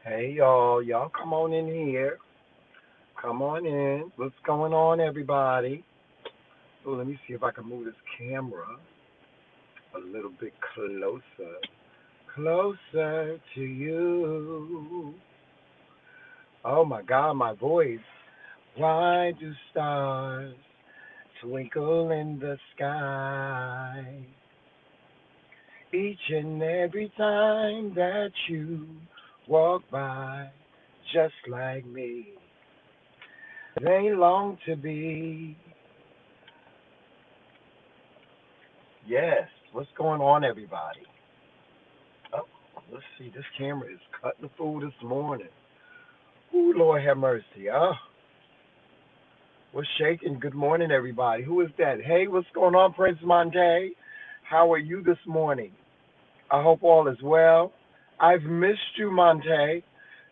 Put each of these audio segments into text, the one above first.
Hey y'all, y'all come on in here. Come on in. What's going on, everybody? Oh, let me see if I can move this camera a little bit closer. Closer to you. Oh my God, my voice. Why do stars twinkle in the sky? Each and every time that you walk by, just like me. They long to be. Yes. What's going on, everybody? Oh, let's see. This camera is cutting the food this morning. Ooh, Lord have mercy. What's shaking? Good morning, everybody. Who is that? Hey, what's going on, Prince Monte? How are you this morning? I hope all is well. I've missed you, Monte,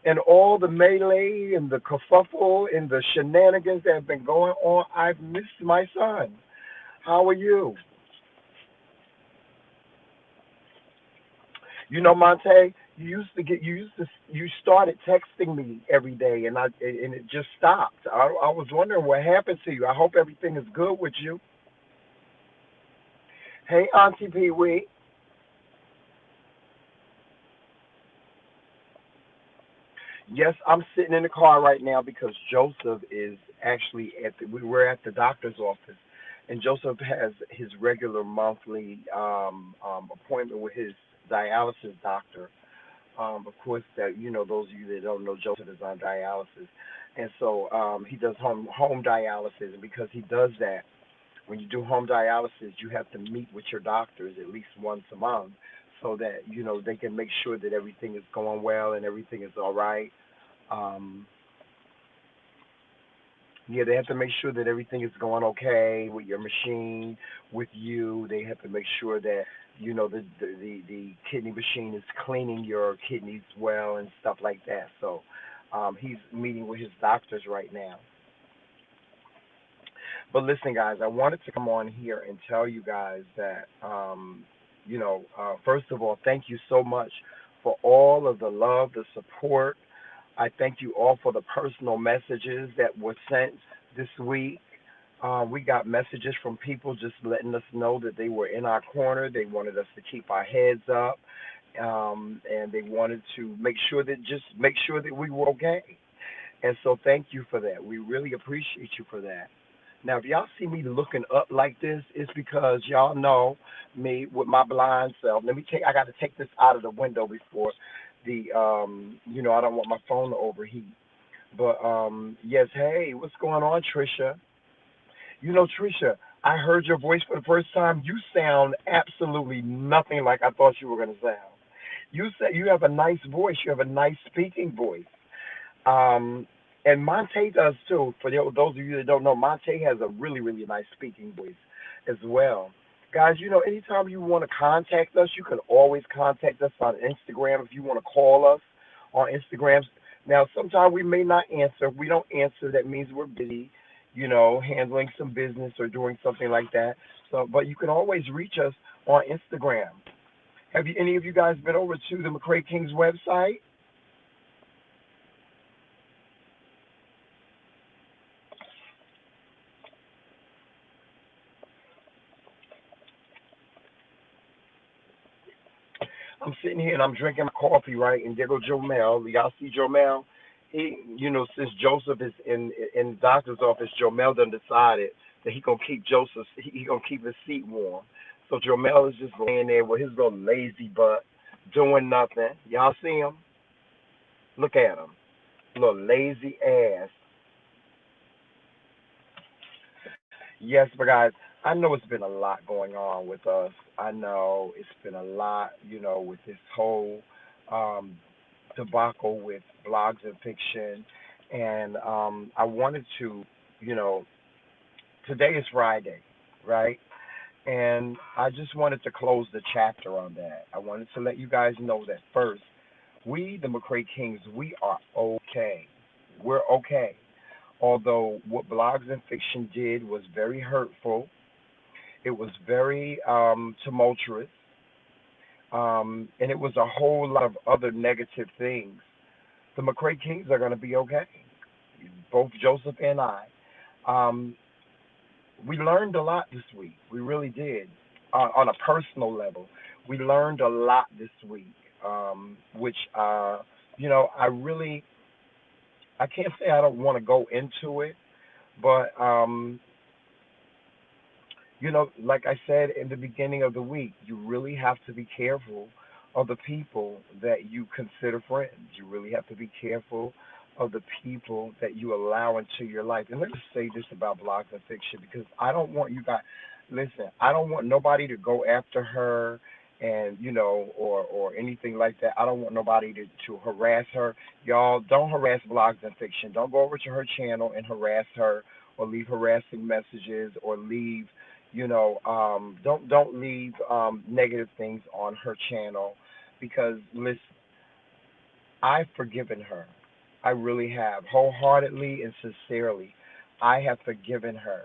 and all the melee and the kerfuffle and the shenanigans that have been going on. I've missed my son. How are you? Monte, you started texting me every day, and it just stopped. I was wondering what happened to you. I hope everything is good with you. Hey, Auntie Pee Wee. Yes, I'm sitting in the car right now because Joseph is actually we were at the doctor's office, and Joseph has his regular monthly appointment with his dialysis doctor. Of course, that those of you that don't know, Joseph is on dialysis, and so he does home dialysis. And because he does that, when you do home dialysis, you have to meet with your doctors at least once a month, so that they can make sure that everything is going well and everything is all right. Um, yeah, they have to make sure that everything is going okay with your machine, with you. They have to make sure that the kidney machine is cleaning your kidneys well and stuff like that. So he's meeting with his doctors right now. But listen, guys, I wanted to come on here and tell you guys that first of all, thank you so much for all of the love, the support. I thank you all for the personal messages that were sent this week. We got messages from people just letting us know that they were in our corner. They wanted us to keep our heads up, and they wanted to make sure that we were okay. And so, thank you for that. We really appreciate you for that. Now, if y'all see me looking up like this, it's because y'all know me with my blind self. Let me take. I got to take this out of the window before I don't want my phone to overheat. But yes, hey, what's going on, Trisha? Trisha, I heard your voice for the first time. You sound absolutely nothing like I thought you were going to sound. You said you have a nice voice. You have a nice speaking voice. Um, and Monte does too. For those of you that don't know, Monte has a really, really nice speaking voice as well. Guys, anytime you want to contact us, you can always contact us on Instagram if you want to call us on Instagram. Now, sometimes we may not answer. If we don't answer, that means we're busy, handling some business or doing something like that. So, but you can always reach us on Instagram. Have you any of you guys been over to the McCray King's website? I'm sitting here and I'm drinking my coffee, right? And there goes Jomel. Y'all see Jomel? Since Joseph is in the doctor's office, Jomel done decided that he gonna keep his seat warm. So Jomel is just laying there with his little lazy butt, doing nothing. Y'all see him? Look at him, little lazy ass. Yes, but guys, I know it's been a lot going on with us. I know it's been a lot, with this whole um, debacle with blogs and fiction. And I wanted to, you know, today is Friday, right? And I just wanted to close the chapter on that. I wanted to let you guys know that first, we, the McCray Kings, we are okay. We're okay. Although what blogs and fiction did was very hurtful, it was very tumultuous, and it was a whole lot of other negative things. The McCray Kings are going to be okay. Both Joseph and I. Um, we learned a lot this week. We really did. On a personal level, we learned a lot this week, which, I really, I can't say I don't want to go into it, but, like I said in the beginning of the week, you really have to be careful of the people that you consider friends. You really have to be careful of the people that you allow into your life. And let me say this about blogs and fiction because I don't want you guys, listen, I don't want nobody to go after her and, or anything like that. I don't want nobody to harass her. Y'all, don't harass blogs and fiction. Don't go over to her channel and harass her or leave harassing messages or leave don't leave negative things on her channel because listen, I've forgiven her. I really have, wholeheartedly and sincerely. I have forgiven her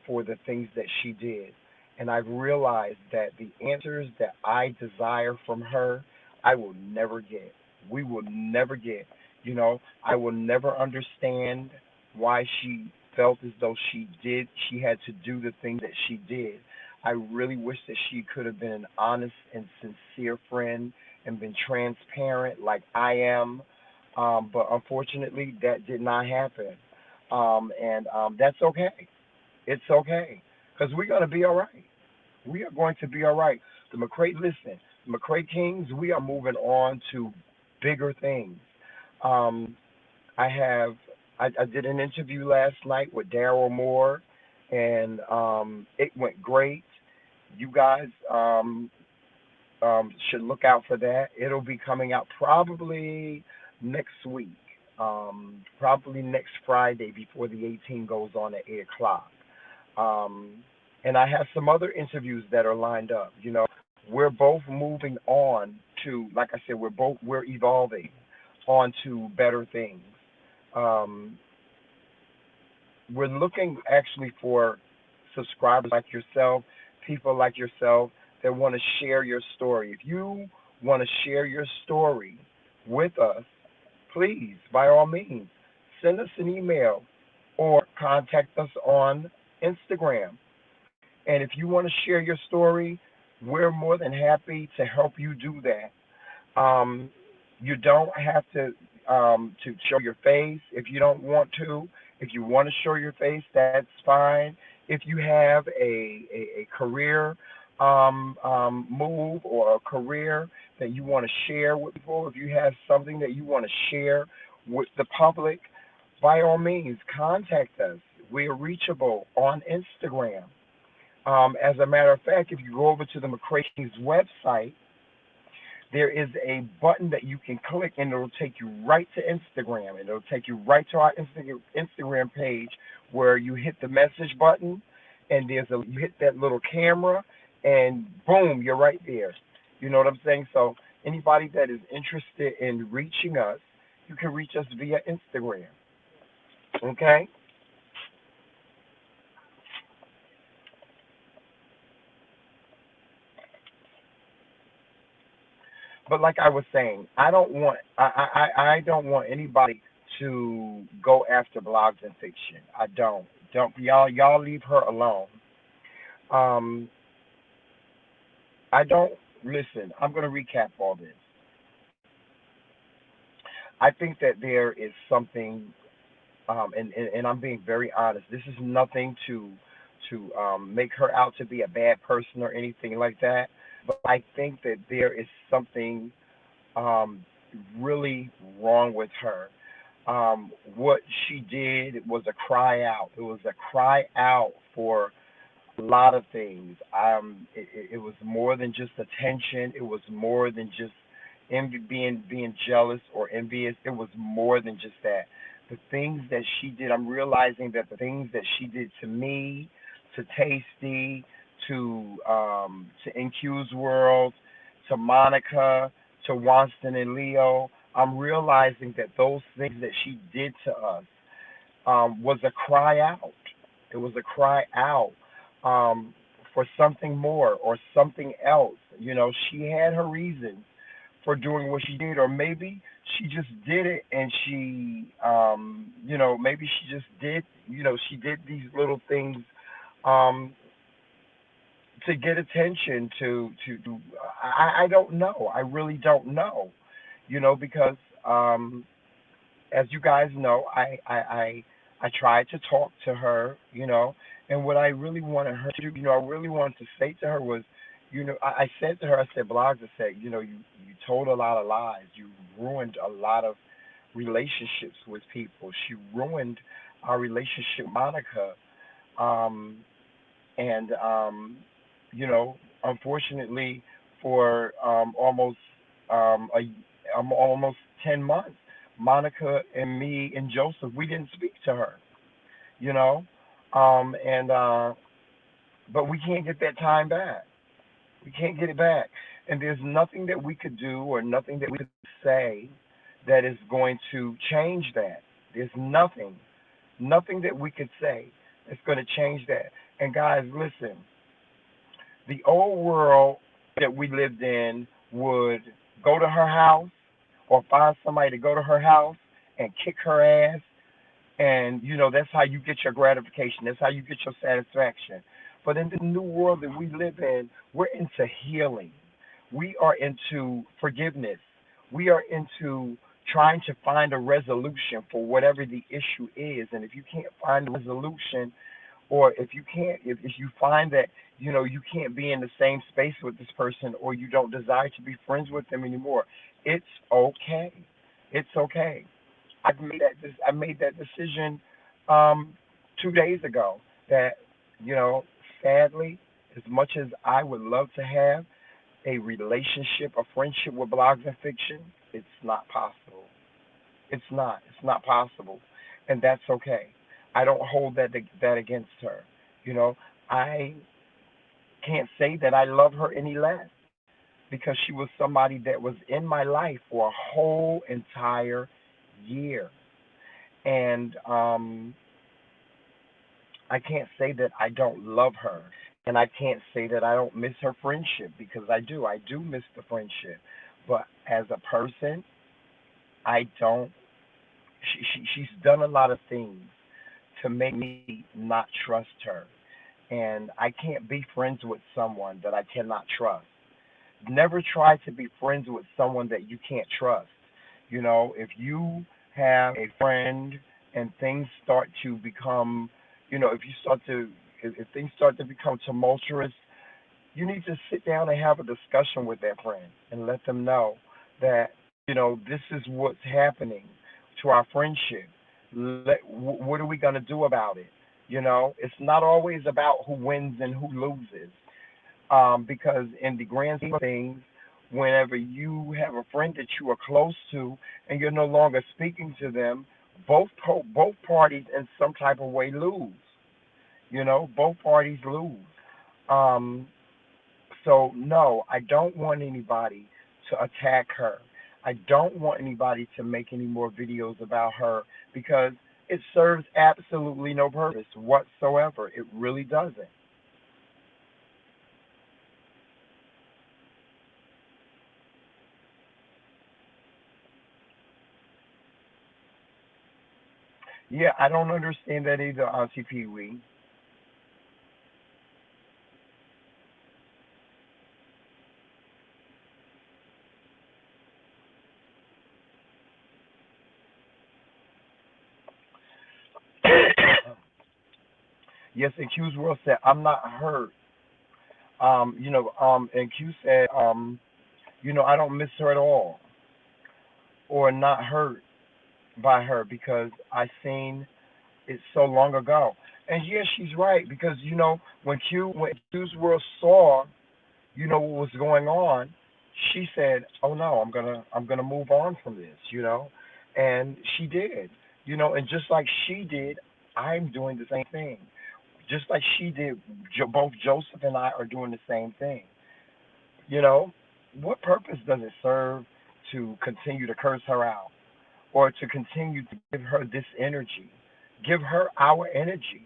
for the things that she did, and I've realized that the answers that I desire from her, I will never get. We will never get. I will never understand why she felt as though she had to do the things that she did. I really wish that she could have been an honest and sincere friend and been transparent like I am. But unfortunately, that did not happen. And that's okay. It's okay. Because we're going to be all right. We are going to be all right. Listen, the McCray Kings, we are moving on to bigger things. Um, I did an interview last night with Daryl Moore, and it went great. You guys should look out for that. It'll be coming out probably next week, probably next Friday before the 18 goes on at 8 o'clock. Um, and I have some other interviews that are lined up. We're both moving on to, like I said, we're evolving onto better things. Um, we're looking actually for subscribers like yourself, people like yourself that want to share your story. If you want to share your story with us, please, by all means, send us an email or contact us on Instagram. And if you want to share your story, we're more than happy to help you do that. You don't have to show your face if you don't want to. If you want to show your face, that's fine. If you have a career move or a career that you want to share with people, if you have something that you want to share with the public, by all means, contact us. We're reachable on Instagram. As a matter of fact, if you go over to the McCraken's website, there is a button that you can click and it'll take you right to Instagram. And it'll take you right to our Instagram page where you hit the message button and you hit that little camera and boom, you're right there. You know what I'm saying? So anybody that is interested in reaching us, you can reach us via Instagram. Okay? But like I was saying, I don't want anybody to go after blogs and fiction. I don't y'all leave her alone. Um, I don't listen. I'm going to recap all this. I think that there is something, and I'm being very honest. This is nothing to make her out to be a bad person or anything like that. But I think that there is something um, really wrong with her. What she did was a cry out. It was a cry out for a lot of things. It was more than just attention. It was more than just being jealous or envious. It was more than just that. The things that she did, I'm realizing that the things that she did to me, to Tasty, to NQ's World, to Monica, to Wanston and Leo, I'm realizing that those things that she did to us was a cry out. It was a cry out for something more or something else. She had her reasons for doing what she did, or maybe she just did it and she, maybe she just did, she did these little things um, to get attention. I don't know. I really don't know. Because as you guys know, I tried to talk to her, and what I really wanted her to do, I really wanted to say to her was, I said to her, I said, Blogs, I said, you told a lot of lies. You ruined a lot of relationships with people. She ruined our relationship, Monica. Um, and unfortunately, for almost 10 months, Monica and me and Joseph, we didn't speak to her, you know, and but we can't get that time back. We can't get it back, and there's nothing that we could do or nothing that we could say that is going to change that. There's nothing that we could say that's going to change that. And guys, listen, the old world that we lived in would go to her house or find somebody to go to her house and kick her ass. And, that's how you get your gratification. That's how you get your satisfaction. But in the new world that we live in, we're into healing. We are into forgiveness. We are into trying to find a resolution for whatever the issue is. And if you can't find a resolution, or if you can't, if you find that you can't be in the same space with this person, or you don't desire to be friends with them anymore, it's okay. It's okay. I made that decision 2 days ago. That sadly, as much as I would love to have a relationship, a friendship with Blogs and Fiction, it's not possible. It's not. It's not possible, and that's okay. I don't hold that against her. You know, I can't say that I love her any less because she was somebody that was in my life for a whole entire year, and I can't say that I don't love her, and I can't say that I don't miss her friendship because I do. I do miss the friendship, but as a person, I don't. She's done a lot of things to make me not trust her. And I can't be friends with someone that I cannot trust. Never try to be friends with someone that you can't trust. If you have a friend and things start to become, if you start to, if things start to become tumultuous, you need to sit down and have a discussion with that friend and let them know that, this is what's happening to our friendship. What are we going to do about it? It's not always about who wins and who loses. Because in the grand scheme of things, whenever you have a friend that you are close to and you're no longer speaking to them, both parties in some type of way lose. Both parties lose. Um, so no, I don't want anybody to attack her. I don't want anybody to make any more videos about her because it serves absolutely no purpose whatsoever. It really doesn't. Yeah, I don't understand that either, Auntie Pee Wee. Yes, and Q's World said, I'm not hurt. And Q said, I don't miss her at all or not hurt by her because I seen it so long ago. And yeah, she's right because when Q's World saw what was going on, she said, "Oh no, I'm gonna move on from this," and she did, and just like she did, I'm doing the same thing. Just like she did, both Joseph and I are doing the same thing. You know, what purpose does it serve to continue to curse her out or to continue to give her this energy? Give her our energy.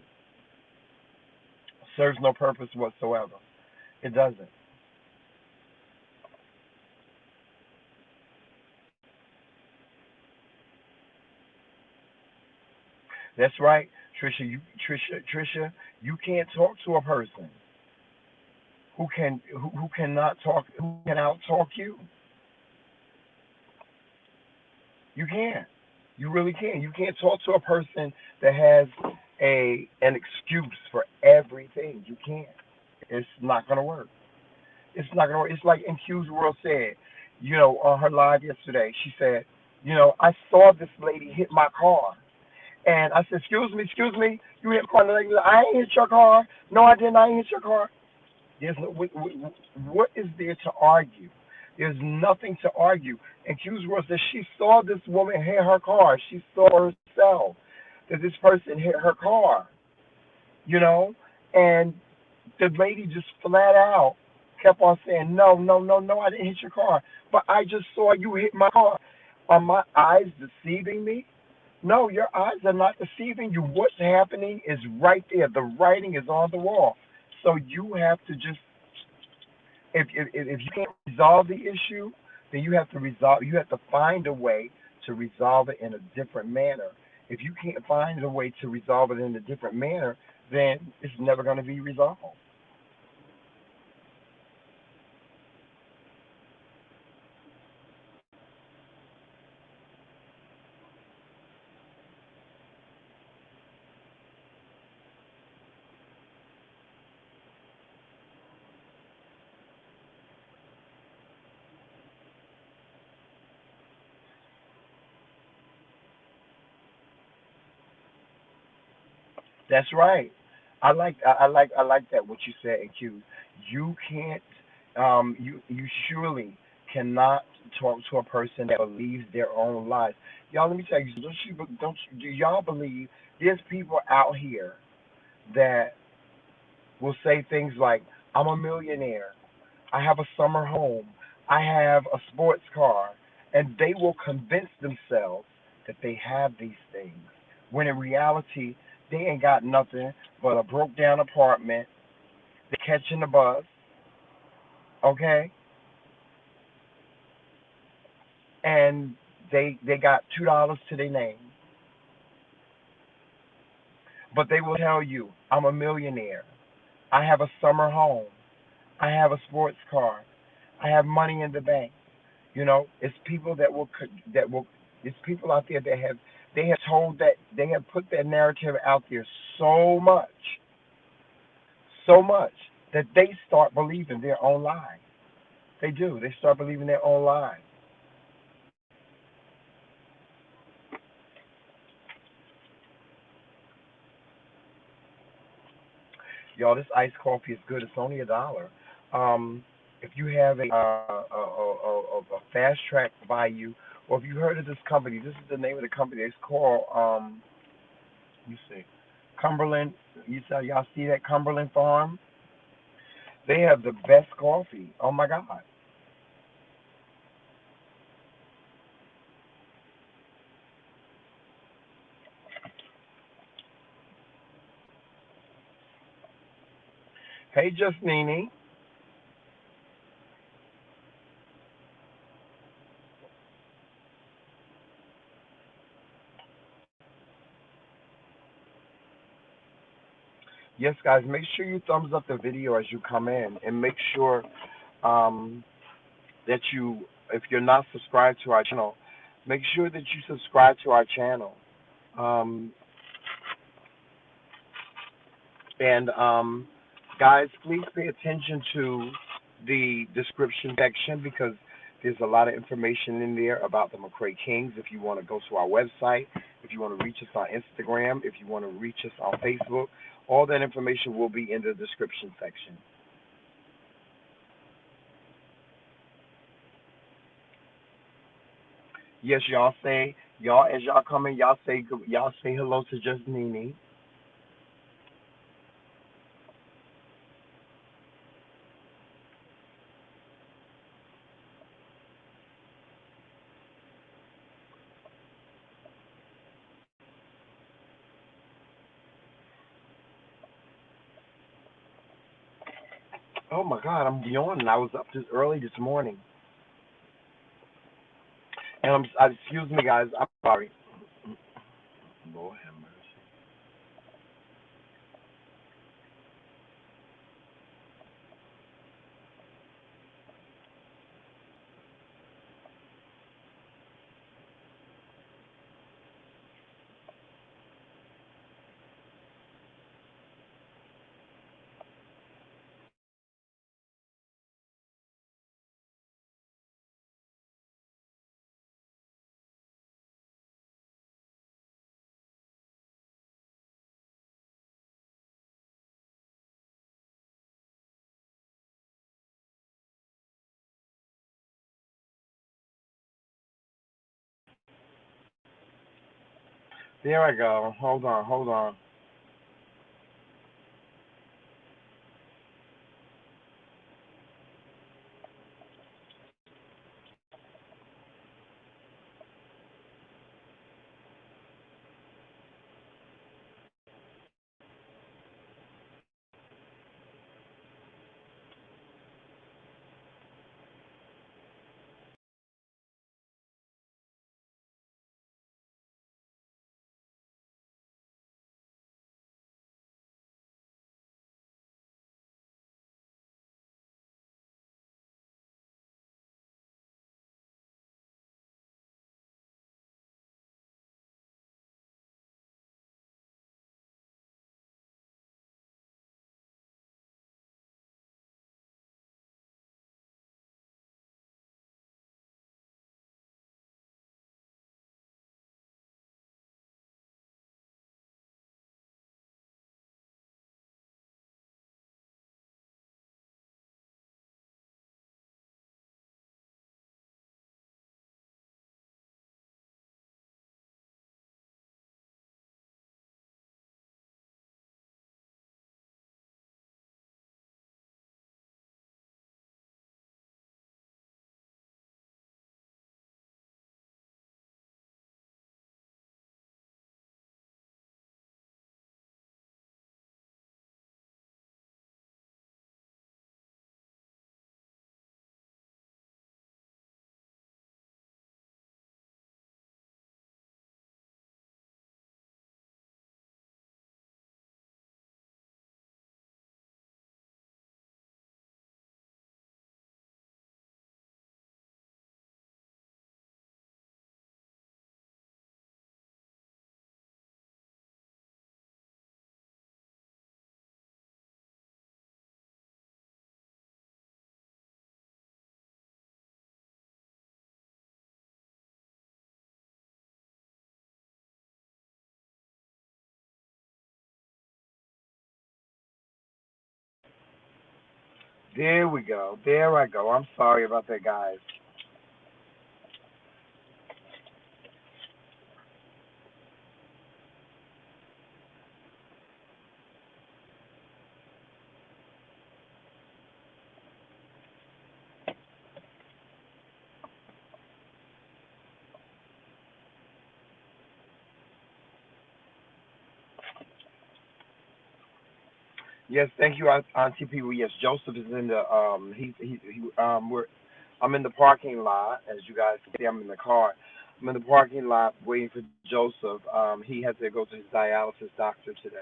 Serves no purpose whatsoever. It doesn't. That's right, Trisha, you can't talk to a person who cannot talk, who can out talk you. You can't. You really can't. You can't talk to a person that has an excuse for everything. You can't. It's not gonna work. It's not gonna work. It's like NQ's World said, on her live yesterday. She said, I saw this lady hit my car, and I said, excuse me, you hit my car. And the lady said, I ain't hit your car. No, I didn't. I ain't hit your car. There's no, what is there to argue? There's nothing to argue. And Q's World says she saw this woman hit her car. She saw herself that this person hit her car, you know, and the lady just flat out kept on saying, no, no, no, no, I didn't hit your car. But I just saw you hit my car. Are my eyes deceiving me? No, your eyes are not deceiving you. What's happening is right there. The writing is on the wall. So you have to just, if you can't resolve the issue, then you have to find a way to resolve it in a different manner. If you can't find a way to resolve it in a different manner, then it's never going to be resolved. That's right. I like that what you said in Q. You can't you surely cannot talk to a person that believes their own lies. Y'all, let me tell you, do y'all believe there's people out here that will say things like, I'm a millionaire, I have a summer home, I have a sports car, and they will convince themselves that they have these things. When in reality, they ain't got nothing but a broke down apartment. They're catching the bus, okay? And they got $2 to their name. But they will tell you, I'm a millionaire. I have a summer home. I have a sports car. I have money in the bank. It's people that will it's people out there that have told that they have put their narrative out there so much that they start believing their own lies. They do. They start believing their own lies. Y'all, this iced coffee is good. It's only $1. Um, if you have a fast track by you, or if you heard of this company, this is the name of the company. It's called you see, Cumberland. Y'all see that Cumberland Farm? They have the best coffee. Oh my God. Hey, Just Nene. Yes, guys, make sure you thumbs up the video as you come in, and make sure um, that if you're not subscribed to our channel, make sure that you subscribe to our channel. Um, and guys, please pay attention to the description section because there's a lot of information in there about the McCray Kings. If you want to go to our website, if you want to reach us on Instagram, if you want to reach us on Facebook, all that information will be in the description section. Yes, y'all as y'all come in, y'all say hello to Just Nene. Oh my God, I'm yawning. I was up this early this morning, and excuse me, guys. I'm sorry. Lord have mercy. There I go. Hold on, hold on. There we go. There I go. I'm sorry about that, guys. Yes, thank you, Auntie P. Well, yes, Joseph is in the we're I'm in the parking lot. As you guys can see, I'm in the car. I'm in the parking lot waiting for Joseph. He had to go to his dialysis doctor today.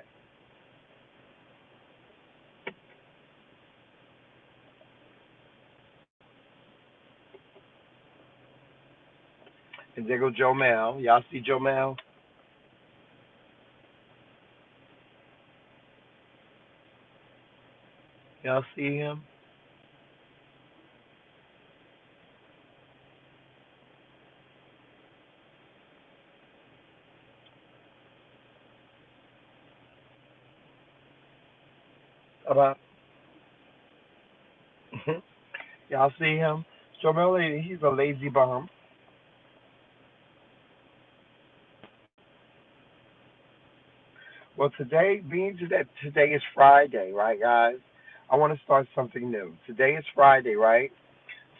And there go Joe Mel. Y'all see Joe Mel? Y'all see him? About y'all see him? Joe Mel, he's a lazy bum. Well, today, being that today is Friday, right, guys? I want to start something new. Today is Friday, right?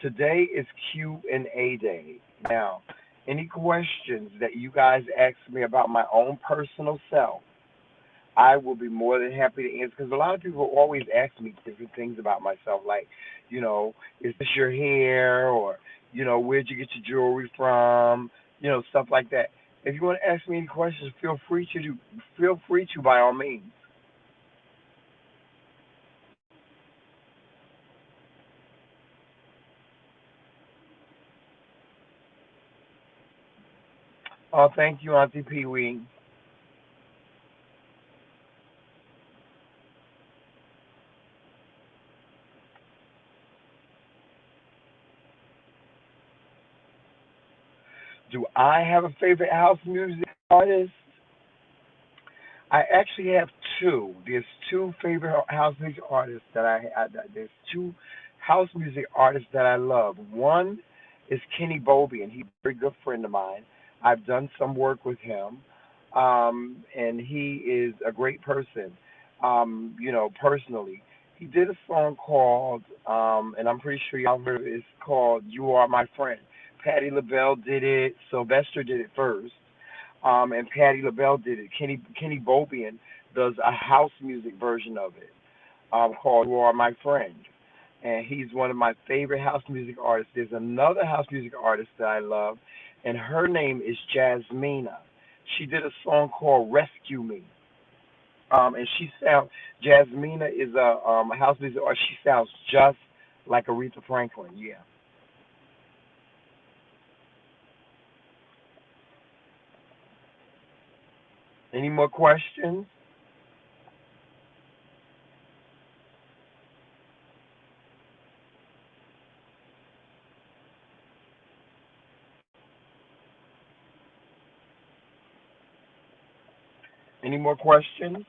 Today is Q&A day. Now, any questions that you guys ask me about my own personal self, I will be more than happy to answer because a lot of people always ask me different things about myself, like, is this your hair, or where'd you get your jewelry from, stuff like that. If you want to ask me any questions, feel free to by all means. Oh, thank you, Auntie Pee Wee. Do I have a favorite house music artist? I actually have two. There's two favorite house music artists there's two house music artists that I love. One is Kenny Bobby, and he's a very good friend of mine. I've done some work with him. and he is a great person. Personally, he did a song called, and I'm pretty sure y'all heard it. It's called "You Are My Friend." Patti LaBelle did it. Sylvester did it first, and Patti LaBelle did it. Kenny Bobian does a house music version of it, called "You Are My Friend," and he's one of my favorite house music artists. There's another house music artist that I love, and her name is Jasmina. She did a song called "Rescue Me," and she sounds Jasmina is a house music artist. She sounds just like Aretha Franklin. Yeah. Any more questions? Any more questions?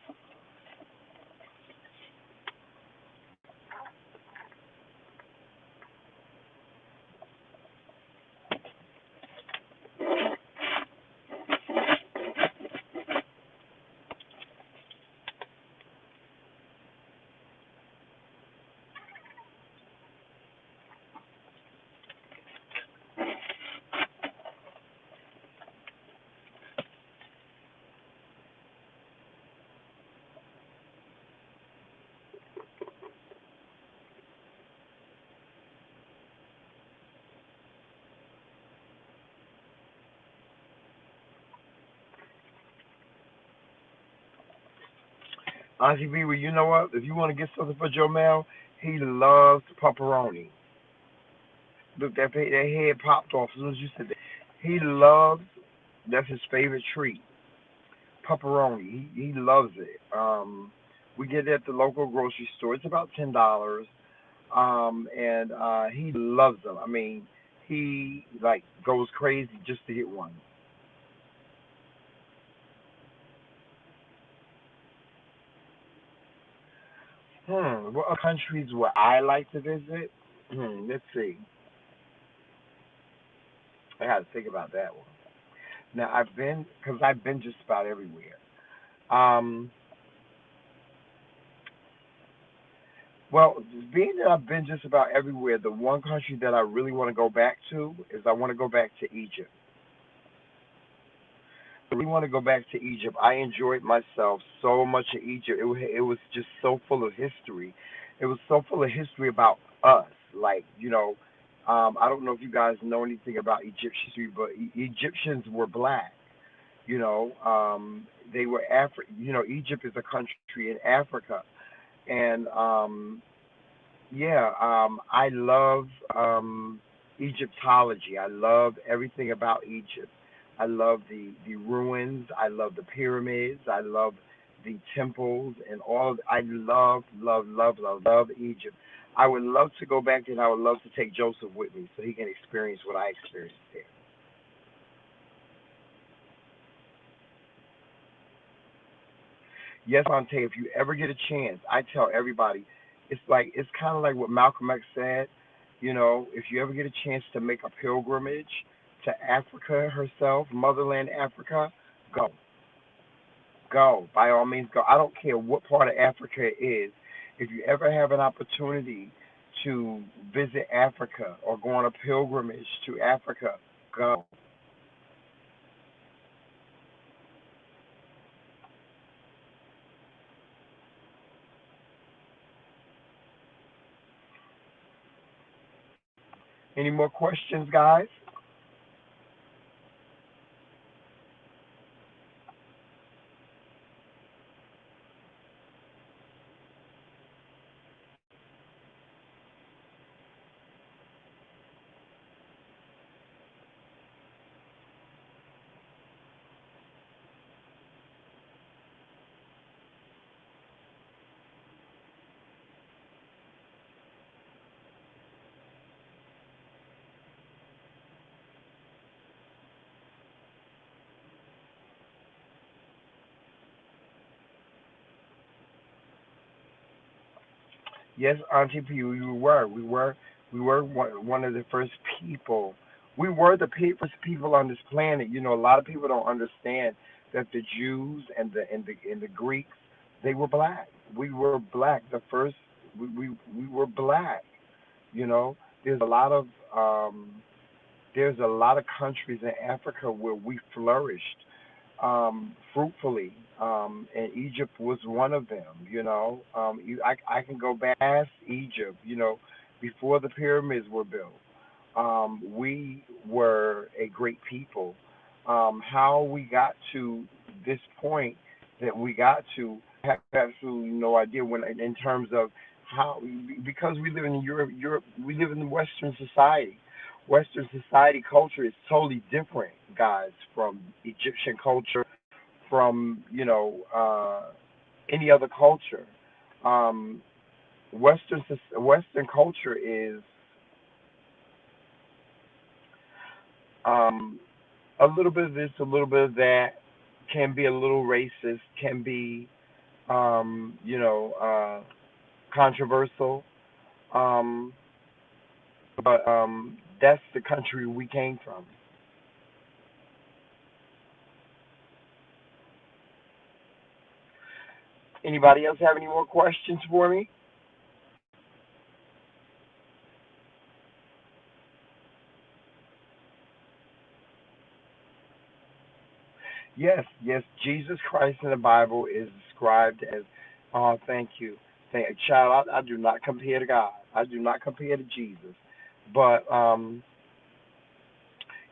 Auntie B, well, you know what? If you want to get something for Joe Mel, he loves pepperoni. Look, that head popped off as soon as you said that. He loves. That's his favorite treat. Pepperoni. He loves it. We get it at the local grocery store. It's about $10. And he loves them. I mean, he like goes crazy just to get one. What other countries would I like to visit? Let's see. I got to think about that one. Now because I've been just about everywhere. Um, well, being that I've been just about everywhere, the one country that I really want to go back to is I want to go back to Egypt. I really want to go back to Egypt. I enjoyed myself so much in Egypt. It was just so full of history. It was so full of history about us. Like, I don't know if you guys know anything about Egyptian history, but Egyptians were black. They were Egypt is a country in Africa, and yeah, I love Egyptology. I love everything about Egypt. I love the ruins. I love the pyramids. I love the temples and all. I love Egypt. I would love to go back there, and I would love to take Joseph with me so he can experience what I experienced there. Yes, Ante, if you ever get a chance, I tell everybody, it's kind of like what Malcolm X said. If you ever get a chance to make a pilgrimage to Africa herself, motherland Africa, go, go. By all means, go. I don't care what part of Africa it is. If you ever have an opportunity to visit Africa or go on a pilgrimage to Africa, go. Any more questions, guys? Yes, Auntie P, we were one of the first people. We were the first people on this planet. A lot of people don't understand. that the Jews and the Greeks, they were black. We were black. The first we were black. You know, there's a lot of there's a lot of countries in Africa where we flourished fruitfully, and Egypt was one of them. I can go back past Egypt. Before the pyramids were built, we were a great people. How we got to this point that we got to, I have absolutely no idea. When in terms of how, because we live in Europe, we live in Western society. Western society culture is totally different, guys, from Egyptian culture, from any other culture. Um, Western culture is um, a little bit of this, a little bit of that, can be a little racist, can be um, you know uh, controversial, um, but that's the country we came from. Anybody else have any more questions for me? Yes, yes. Jesus Christ in the Bible is described as, oh, thank you. Child, I do not compare to God. I do not compare to Jesus. But,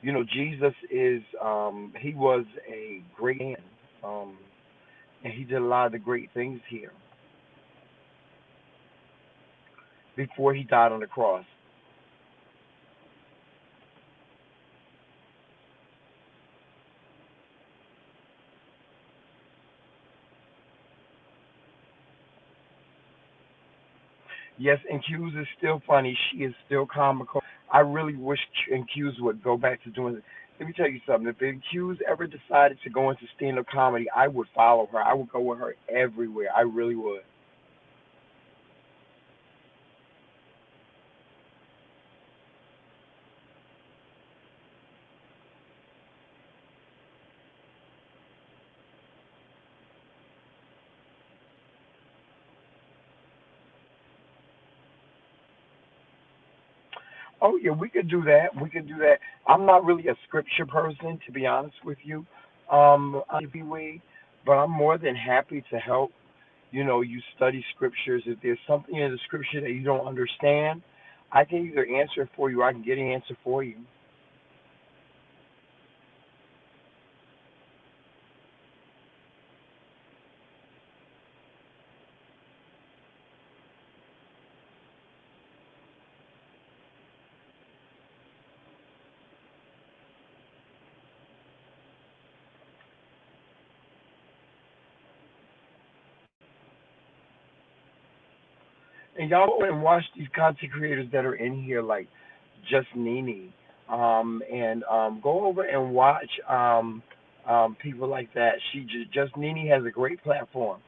Jesus he was a great man. Um, and he did a lot of the great things here before he died on the cross. Yes, and Q's is still funny. She is still comical. I really wish Q's would go back to doing it. Let me tell you something. If Q's ever decided to go into stand-up comedy, I would follow her. I would go with her everywhere. I really would. Oh yeah, we could do that. We could do that. I'm not really a scripture person, to be honest with you. We, but I'm more than happy to help. You study scriptures. If there's something in the scripture that you don't understand, I can either answer it for you, or I can get an answer for you. And y'all go and watch these content creators that are in here, like Just Nini, and go over and watch people like that. Just Nini has a great platform.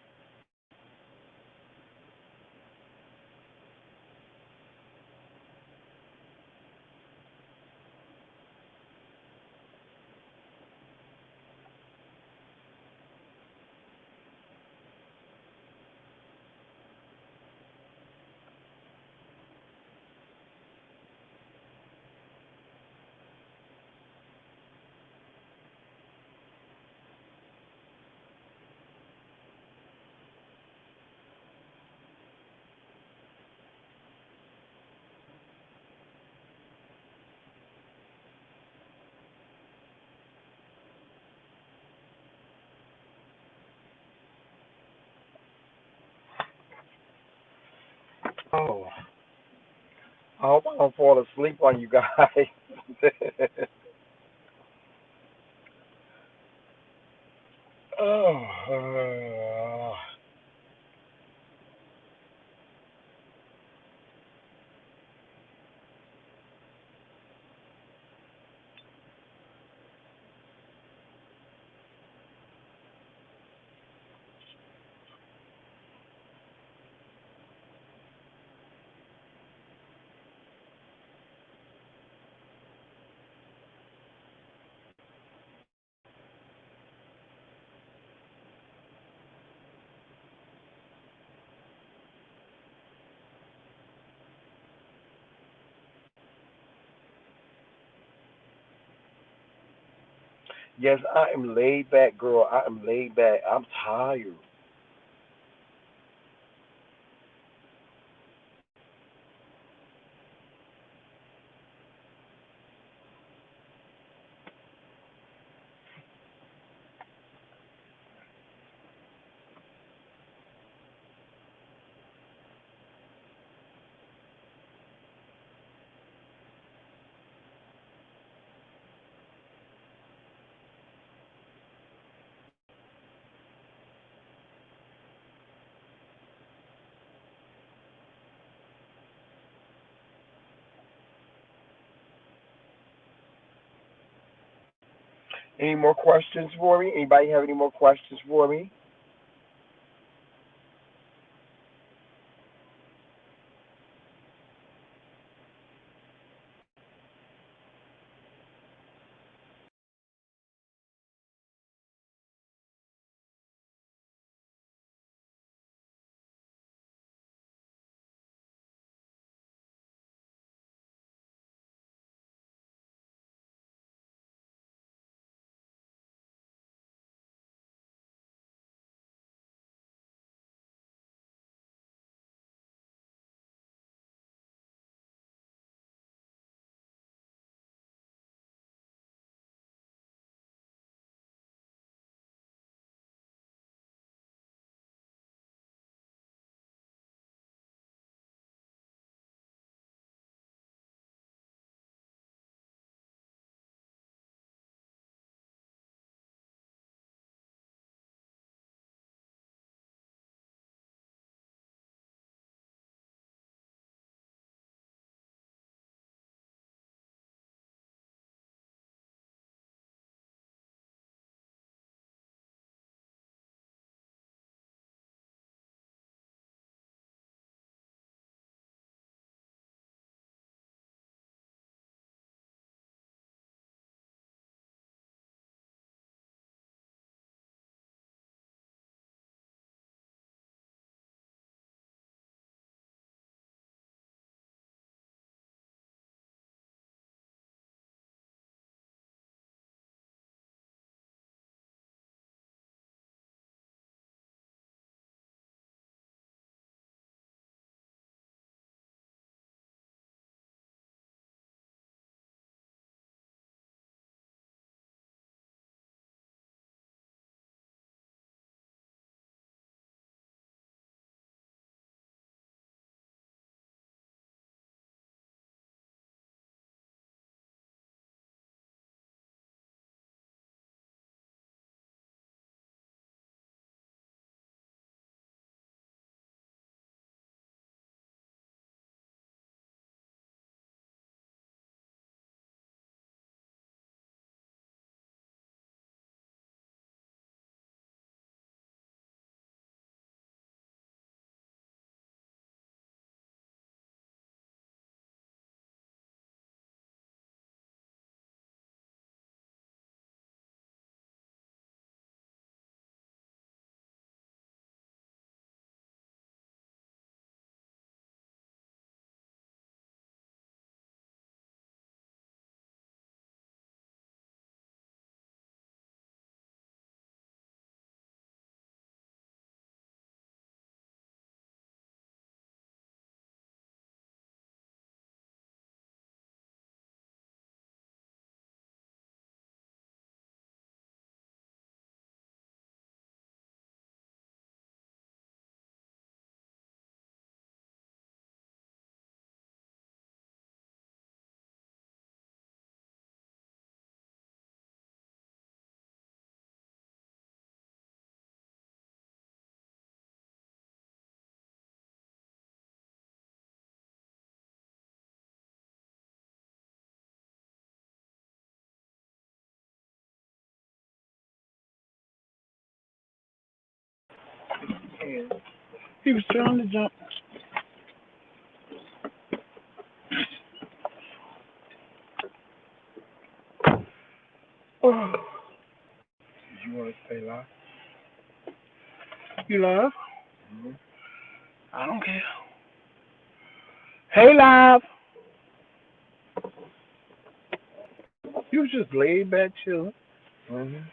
Oh, I hope I don't fall asleep on you guys. Oh, Yes, I am laid back, girl. I am laid back. I'm tired. Any more questions for me? Anybody have any more questions for me? He was trying to jump. Oh, Did you want to stay live? you live? Mm-hmm. I don't care. Hey, live. You was just laid back chilling. Mhm.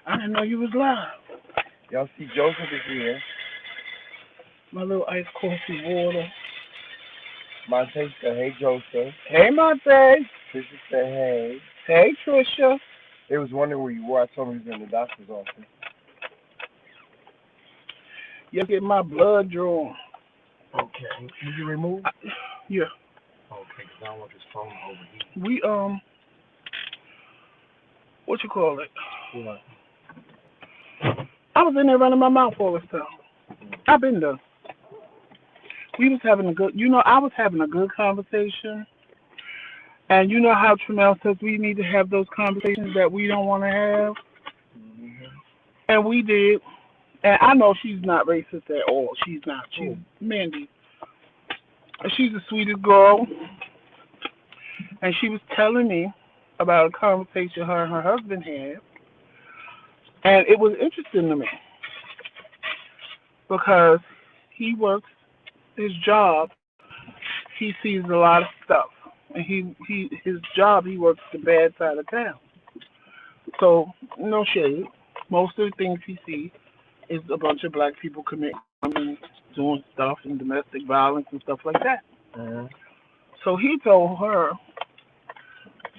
I didn't know you was live. Y'all see Joseph is here. My little iced coffee water. Monte said, "Hey Joseph." Hey, Monte. Trisha said, "Hey." Hey, Trisha. They was wondering where you were. I told them he was in the doctor's office. You get my blood drawn. Okay. Did you remove? I, yeah. Okay, because I don't want this phone to overheat. We, what you call it? What? I was in there running my mouth all this time. I've been there. We was having a good, I was having a good conversation. And you know how Tramel says we need to have those conversations that we don't want to have? Mhm. And we did. And I know she's not racist at all. She's not. She's Cool. Mandy. And she's the sweetest girl. And she was telling me about a conversation her and her husband had. And it was interesting to me because he works his job. He sees a lot of stuff. And his job, he works the bad side of town. So, no shade. Most of the things he sees is a bunch of black people committing crimes and doing stuff and domestic violence and stuff like that. Mhm. So he told her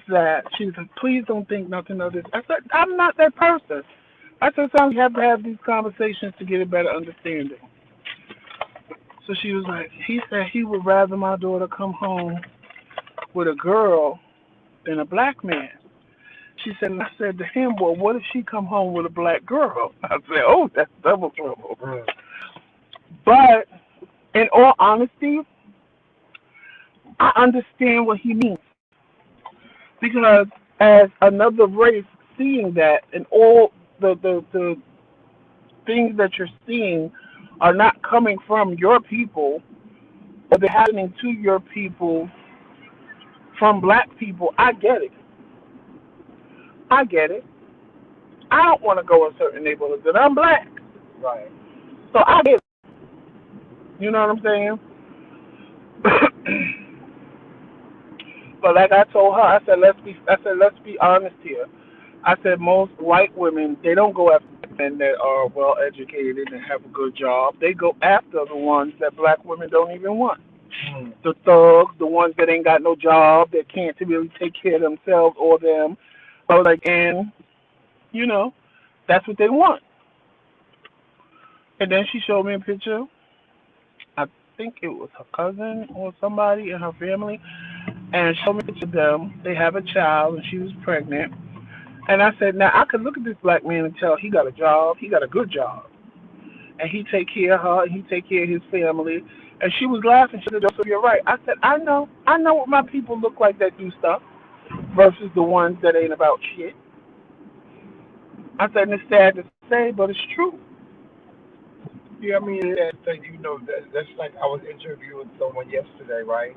that she said, please don't think nothing of this. I said, I'm not that person. I said, sometimes you have to have these conversations to get a better understanding. So she was like, he said he would rather my daughter come home with a girl than a black man. She said, and I said to him, well, what if she come home with a black girl? I said, oh, that's double trouble. Mhm. But in all honesty, I understand what he means. Because as another race seeing that and all the things that you're seeing are not coming from your people, but they're happening to your people from black people, I get it. I get it. I don't want to go in certain neighborhoods, and I'm black. Right. So I get it. You know what I'm saying? But like I told her, I said let's be honest here. I said most white women they don't go after men that are well educated and have a good job. They go after the ones that black women don't even want. Mhm. The thugs, the ones that ain't got no job, that can't really take care of themselves or them. I was like, and you know, that's what they want. And then she showed me a picture. I think it was her cousin or somebody in her family, and showed me a picture of them. They have a child, and she was pregnant. And I said, now I could look at this black man and tell he got a job, he got a good job, and he take care of her, and he take care of his family. And she was laughing. She said, Joseph, you're right. I said, I know what my people look like that do stuff versus the ones that ain't about shit. I said, and it's sad to say, but it's true. Yeah, I mean, that's like I was interviewing someone yesterday, right?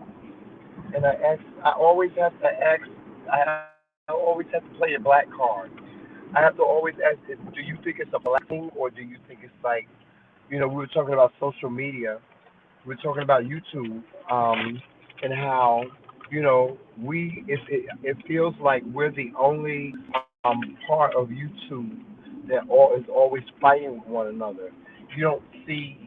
And I always have to ask, I always have to play a black card. I have to always ask, do you think it's a black thing, or do you think it's like, we were talking about social media, we were talking about YouTube, and how, it feels like we're the only part of YouTube that all is always fighting with one another. You don't see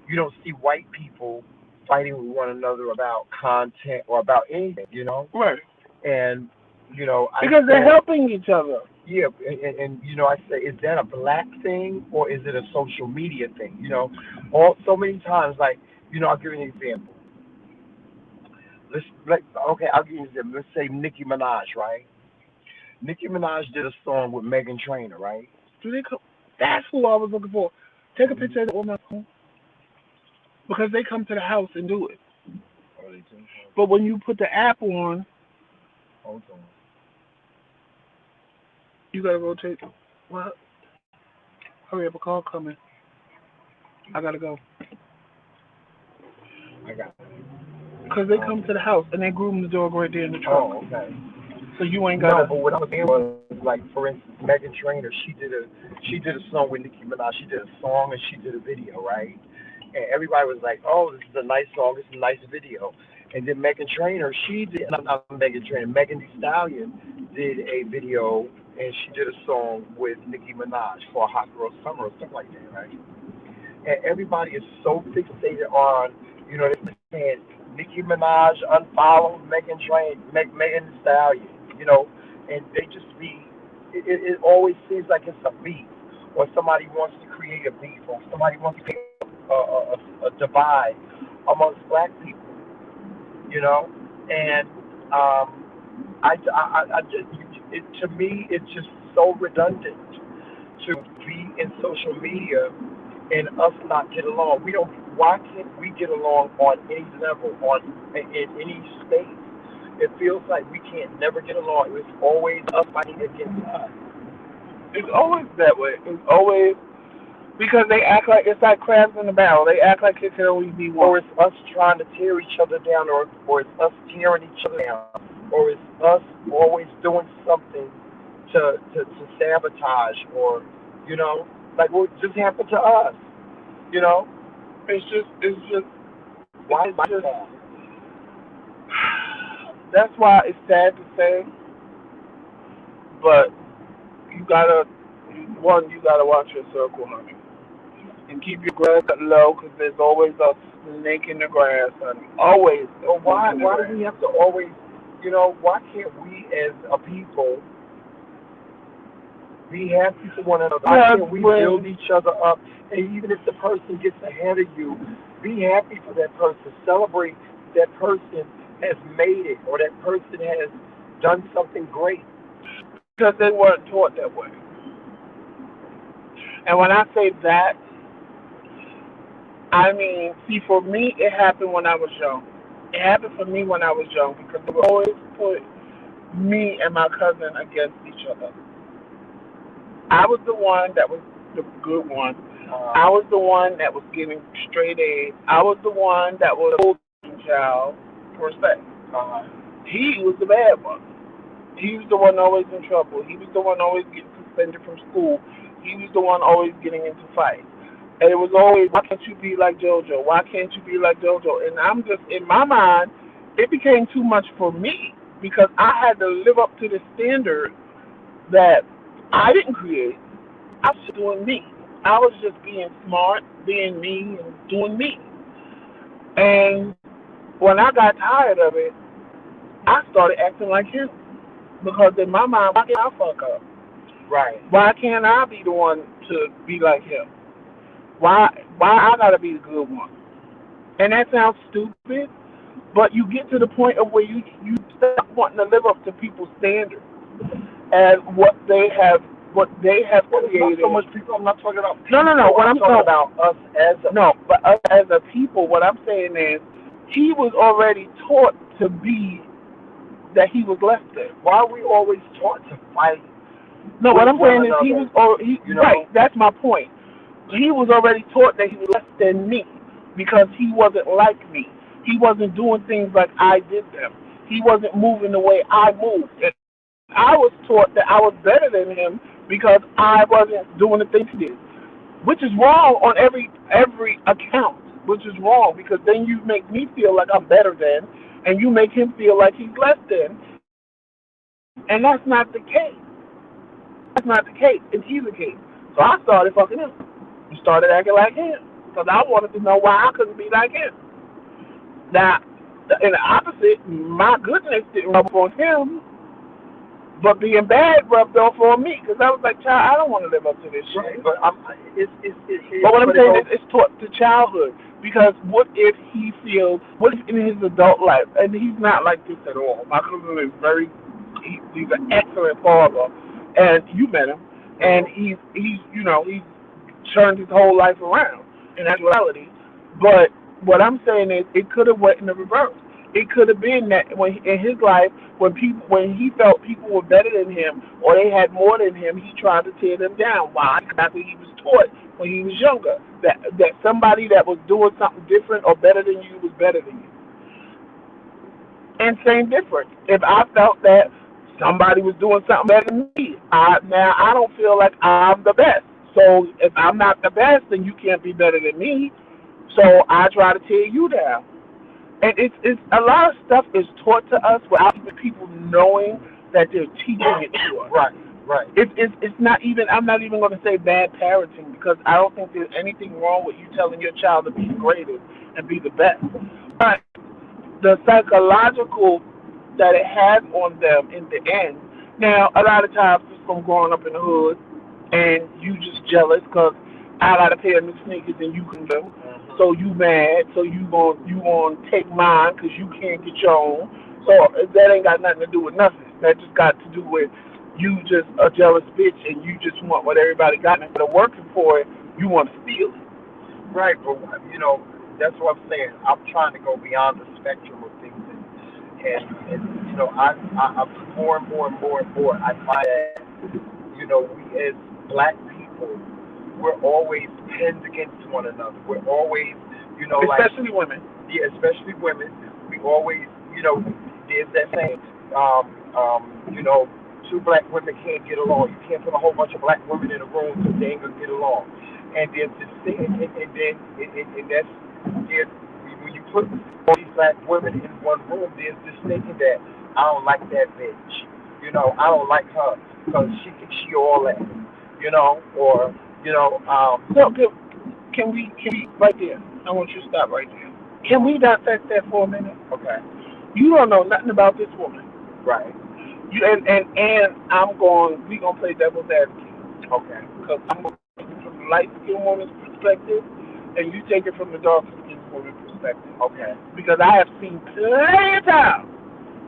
you don't see white people fighting with one another about content or about anything, Right. and I Because they're said, helping each other. yeah, and I say, is that a black thing or is it a social media thing? All so many times, like, I'll give you an example. Okay, I'll give you an example. Let's say Nicki Minaj, right? Nicki Minaj did a song with Megan Trainor, right? Do they come? That's who I was looking for. Take a Mm-hmm. picture of the woman because they come to the house and do it. Oh, they do. But when you put the app on, Hold on. you gotta rotate. What? Hurry up, a call coming. I gotta go. I got it. Because they come to the house and they groom the dog right there in the truck. Oh, okay. So you ain't No, gotta. but what I was saying was, like, for instance, Megan Trainor, she did a song with Nicki Minaj. She did a song and she did a video, right? And everybody was like, "Oh, this is a nice song. This is a nice video." And then Megan Trainor, she did not Megan Trainor, Megan Thee Stallion did a video and she did a song with Nicki Minaj for Hot Girl Summer or something like that, right? And everybody is so fixated on, they're saying Nicki Minaj unfollowed Megan Thee Stallion, and they just be, it always seems like it's a beef, or somebody wants to create a beef, or somebody wants to create a divide amongst black people, you know, and I just, to me, it's just so redundant to be in social media and us not get along. We don't. Why can't we get along on any level, in any state? It feels like we can't never get along. It's always us fighting against us, It's always that way. It's always because they act like it's like crabs in a barrel. They act like it can always be one. or it's us trying to tear each other down, or it's us tearing each other down, or it's us always doing something to sabotage, or like what just happened to us. You know, It's just why it's like just. that? That's why it's sad to say, but you gotta you gotta watch your circle, honey, and keep your grass low because there's always a snake in the grass, honey. Always a Or snake why in the why grass. do we have to always, why can't we as a people be happy for one another? Why Yeah, can't we build when each other up? And even if the person gets ahead of you, be happy for that person. Celebrate that person has made it, or that person has done something great. because they weren't taught that way. And when I say that, I mean, see, for me, it happened when I was young. It happened for me when I was young because they would always put me and my cousin against each other. I was the one that was the good one. Uh, I was the one that was getting straight A's. I was the one that was a golden child, per se. uh, He was the bad one. He was the one always in trouble. He was the one always getting suspended from school. He was the one always getting into fights. And it was always, why can't you be like JoJo? Why can't you be like JoJo? And I'm just, in my mind, it became too much for me because I had to live up to the standard that I didn't create. I was just doing me. I was just being smart, being me, and doing me. And when I got tired of it, I started acting like him. Because in my mind, why can't I fuck up? right. Why can't I be the one to be like him? Why I gotta be the good one? And that sounds stupid, but you get to the point of where you stop wanting to live up to people's standards and what they have Well, it's not so created. much people. I'm not talking about No. people. What I'm I'm talking talking about us as a no, people. but us as a people, what I'm saying is he was already taught to be that he was less than. Why are we always taught to fight No, what with I'm one saying is he was another? You right. know, That's my point. He was already taught that he was less than me because he wasn't like me. He wasn't doing things like I did them. He wasn't moving the way I moved. And I was taught that I was better than him because I wasn't doing the things he did, which is wrong on every account. Which is wrong because then you make me feel like I'm better than, and you make him feel like he's less than, and that's not the case. That's not the case. It's either case. So I started fucking him. I started acting like him because I wanted to know why I couldn't be like him. Now, in the opposite, my goodness didn't rub off on him, but being bad rubbed off on me because I was like, child, I don't want to live up to this right? shit. But But what I'm but it saying goes. is, it's taught to childhood. Because what if he feels, what if in his adult life, and he's not like this at all. My cousin is he's an excellent father, and you met him, and Mhm. he's turned his whole life around in actuality. But what I'm saying is, it could have went in the reverse. It could have been that when in his life, when he felt people were better than him or they had more than him, he tried to tear them down. Why? Exactly, he was taught when he was younger that somebody that was doing something different or better than you was better than you. And same difference. If I felt that somebody was doing something better than me, now I don't feel like I'm the best. So if I'm not the best, then you can't be better than me. So I try to tear you down. And it's a lot of stuff is taught to us without even people knowing that they're teaching it to us. Right, right. It's not even, I'm not even going to say bad parenting, because I don't think there's anything wrong with you telling your child to be the greatest and be the best. But the psychological that it has on them in the end. Now, a lot of times it's from growing up in the hood, and you just jealous because I got a pair of new sneakers and you can go. So you mad, so you gonna take mine because you can't get your own. So that ain't got nothing to do with nothing. That just got to do with you just a jealous bitch and you just want what everybody got, and instead of working for it, you want to steal it. Right, but that's what I'm saying. I'm trying to go beyond the spectrum of things, and I more and more and more and more I find that we as black people, we're always pinned against one another. We're always like, Especially women. yeah, especially women. We always there's that saying, two black women can't get along. You can't put a whole bunch of black women in a room because they ain't gonna get along. And there's this thing, and that's there's, when you put all these black women in one room, there's this thinking that I don't like that bitch. I don't like her because she thinks she all that. Or So can we right there? I want you to stop right there. Can we dissect that for a minute? okay, You don't know nothing about this woman. right, You and we gonna play devil's advocate okay, because I'm gonna take it from the light skinned woman's perspective, and you take it from the dark skinned woman's perspective. okay. Because I have seen plenty of times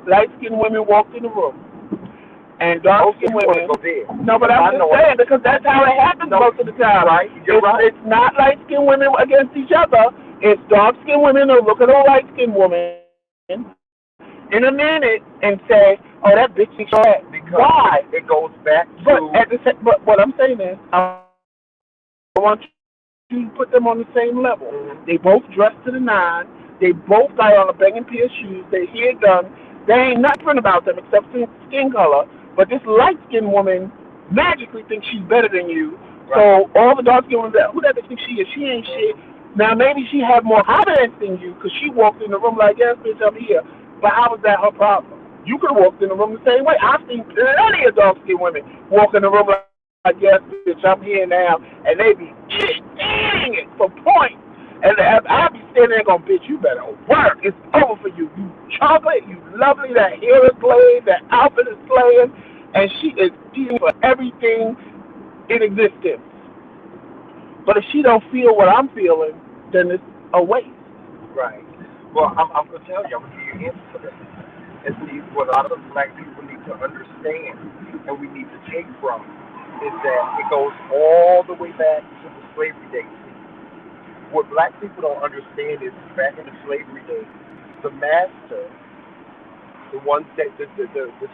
light skinned women walk in the room and dark Also, skinned you want to women. go there? No, but I'm just saying because that's how it happens No, most of the time. right. You're right. It's not light skinned women against each other. It's dark skinned women who look at a light skinned woman in a minute and say, "Oh, that bitch is bad." Because Why? it goes back But what I'm saying is, I want you to put them on the same level. Mhm. They both dressed to the nine. They both got on a banging pair of shoes. They hair done. There ain't nothing different about them except skin color. But this light skinned woman magically thinks she's better than you. Right. So all the dark skinned women, who that bitch think she is? She ain't shit. Now maybe she have more confidence than you because she walked in the room like, yes, bitch, I'm here. But how was that her problem? You could have walked in the room the same way. I've seen plenty of dark skinned women walk in the room like, yes, bitch, I'm here now, and they be eating it for points. And I be standing there going, bitch, you better work. It's over for you. You chocolate, you lovely, that hair is slaying, that outfit is slaying, and she is eating for everything in existence. But if she don't feel what I'm feeling, then it's a waste. Right. Well, I'm going to tell you, I'm going to give you an answer for this. And see, what a lot of black people need to understand and we need to take from is that it goes all the way back to the slavery days. What black people don't understand is back in the slavery days, the master, the ones that the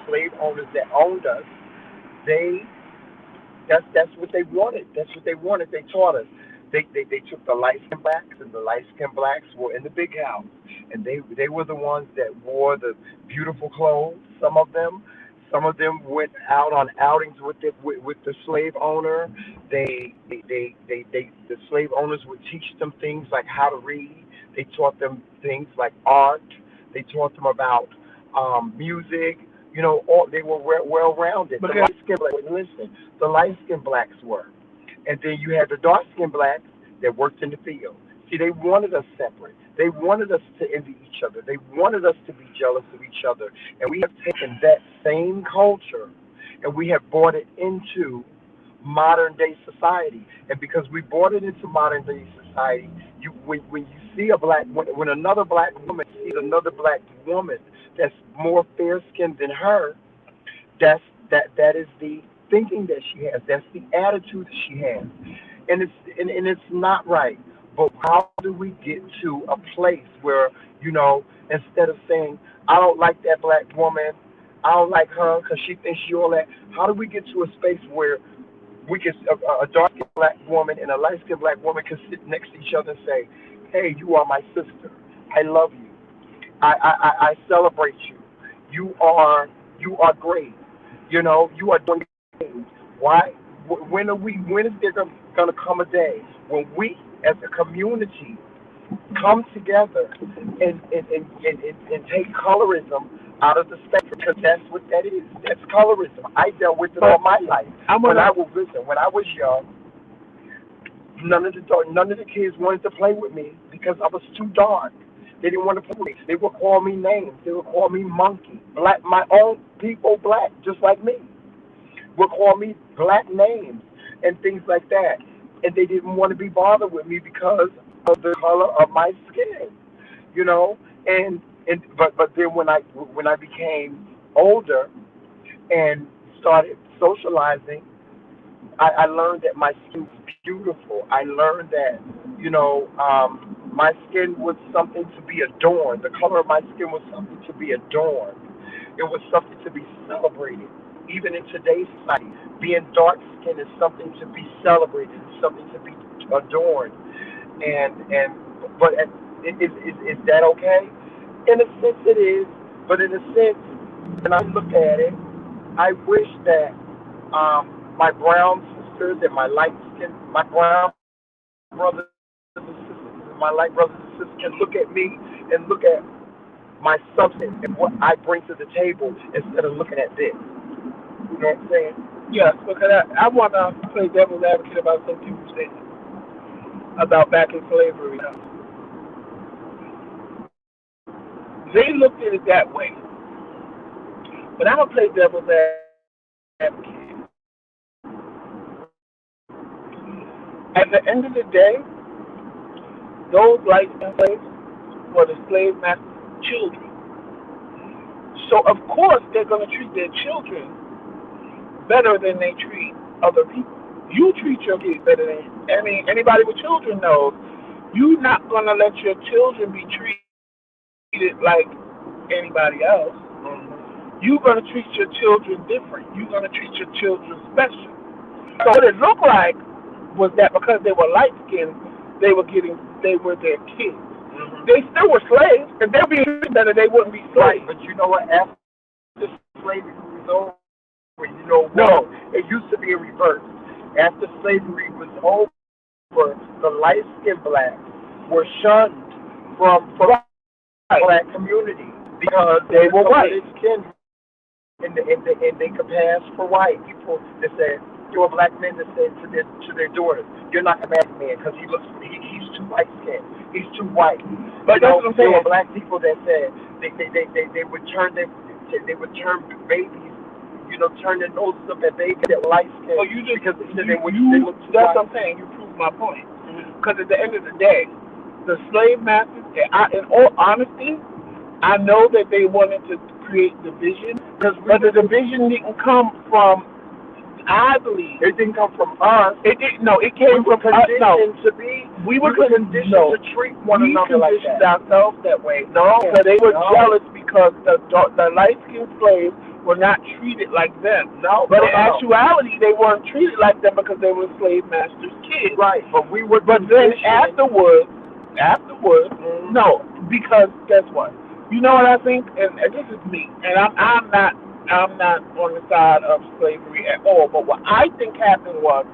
slave owners that owned us, they that's what they wanted. That's what they wanted. They taught us. They took the light skinned blacks, and the light skinned blacks were in the big house, and they were the ones that wore the beautiful clothes. Some of them went out on outings with the slave owner. The slave owners would teach them things like how to read. They taught them things like art. They taught them about music. They were well rounded. The Because light skinned blacks, listen, the light skinned blacks were. And then you had the dark skinned blacks that worked in the field. See, they wanted us separate. They wanted us to envy each other. They wanted us to be jealous of each other. And we have taken that same culture and we have brought it into modern day society. And because we brought it into modern day society, when you see when another black woman sees another black woman that's more fair skinned than her, that is the thinking that she has. That's the attitude that she has, and it's not right. But how do we get to a place where instead of saying I don't like that black woman, I don't like her because she thinks she all that. How do we get to a space where we can a dark skinned black woman and a light skinned black woman can sit next to each other and say, "Hey, you are my sister. I love you. I celebrate you. You are great. You are doing things. Why? When is there going to come a day when we, as a community, come together and take colorism out of the spectrum, because that's what that is. That's colorism. I dealt with it all my life. I'm When gonna. I was listen, when I was young, none of the kids wanted to play with me because I was too dark. They didn't want to play with me. They would call me names. They would call me monkey. Black, my own people, black, just like me, would call me black names and things like that. And they didn't want to be bothered with me because of the color of my skin, you know. And then when I became older and started socializing, I learned that my skin was beautiful. I learned that, my skin was something to be adorned. The color of my skin was something to be adorned. It was something to be celebrated. Even in today's society, being dark skinned is something to be celebrated, it's something to be adorned. But is that okay? In a sense, it is. But in a sense, when I look at it, I wish that my brown sisters and my brown brothers and sisters, and my light brothers and sisters can look at me and look at my substance and what I bring to the table instead of looking at this. You know what I'm saying? Yes, because I want to play devil's advocate about something you said about back in slavery. They looked at it that way, but I'm gonna play devil's advocate. At the end of the day, those light slaves were the slave masters' children. So of course they're gonna treat their children better than they treat other people. You treat your kids better than anybody with children knows. You're not gonna let your children be treated like anybody else. You're gonna treat your children different. You're gonna treat your children special. So what it looked like was that because they were light skinned, they were their kids. They still were slaves, and they're being treated better. They wouldn't be Right, slaves. but you know what? After slavery was over, you know what? No, It used to be in reverse. After slavery was over, the light skinned blacks were shunned from right. the black community because They were white. their skin and they could pass for white. People that said, there were black men that said to their daughters, "You're not gonna marry me because he's too light skinned. He's too white." But that's what I'm There saying. were black people that said they would turn babies, turn their noses up at babies that were light skinned So you just because they said they you looked too that's white. what I'm saying. You proved my point. Because at the end of the day, the slave masters, in all honesty, I know that they wanted to create division, but the division didn't come from. I believe It didn't come from us. it didn't. No, it We came were from us. No, conditioned to be. we We were were conditioned no. to treat one We another like conditioned that. ourselves that way. No, So they were no, jealous because the light skinned slaves were not treated like them. no, But no, in no. actuality, they weren't treated like them because they were slave masters' kids. Right, but we were But then conditioned. afterwards, Mhm. no, because guess what? You know what I think, and this is me, and I'm not on the side of slavery at all. But what I think happened was,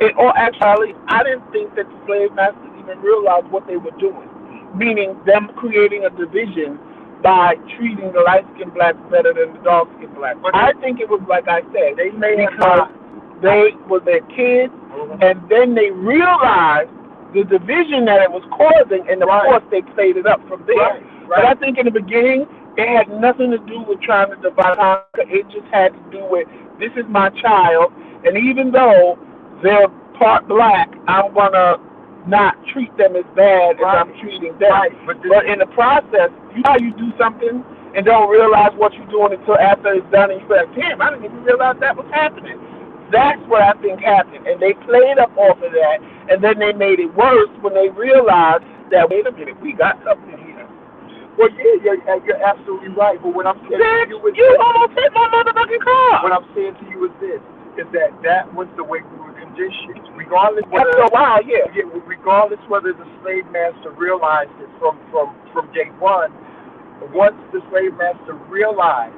in all actuality, I didn't think that the slave masters even realized what they were doing, meaning them creating a division by treating the light skinned blacks better than the dark skinned blacks. But I think it was like I said, they may have because not. they were their kids, and then they realized the division that it was causing, and of Right. course they played it up from there. Right, But I right. think in the beginning it had nothing to do with trying to divide conquer. It just had to do with this is my child, and even though they're part black, I'm gonna not treat them as bad as Right. I'm treating them. Right, But in the process, you know how you do something and don't realize what you're doing until after it's done, and you say, "Damn, I didn't even realize that was happening." That's what I think happened, and they played up off of that, and then they made it worse when they realized that wait a minute, we got something here. Well, yeah, you're absolutely right. But what I'm saying to Bitch, you is you this. almost hit my motherfucking car. What I'm saying to you is that was the way we were conditioned, regardless After a while, yeah. regardless whether the slave master realized it from day one. Once the slave master realized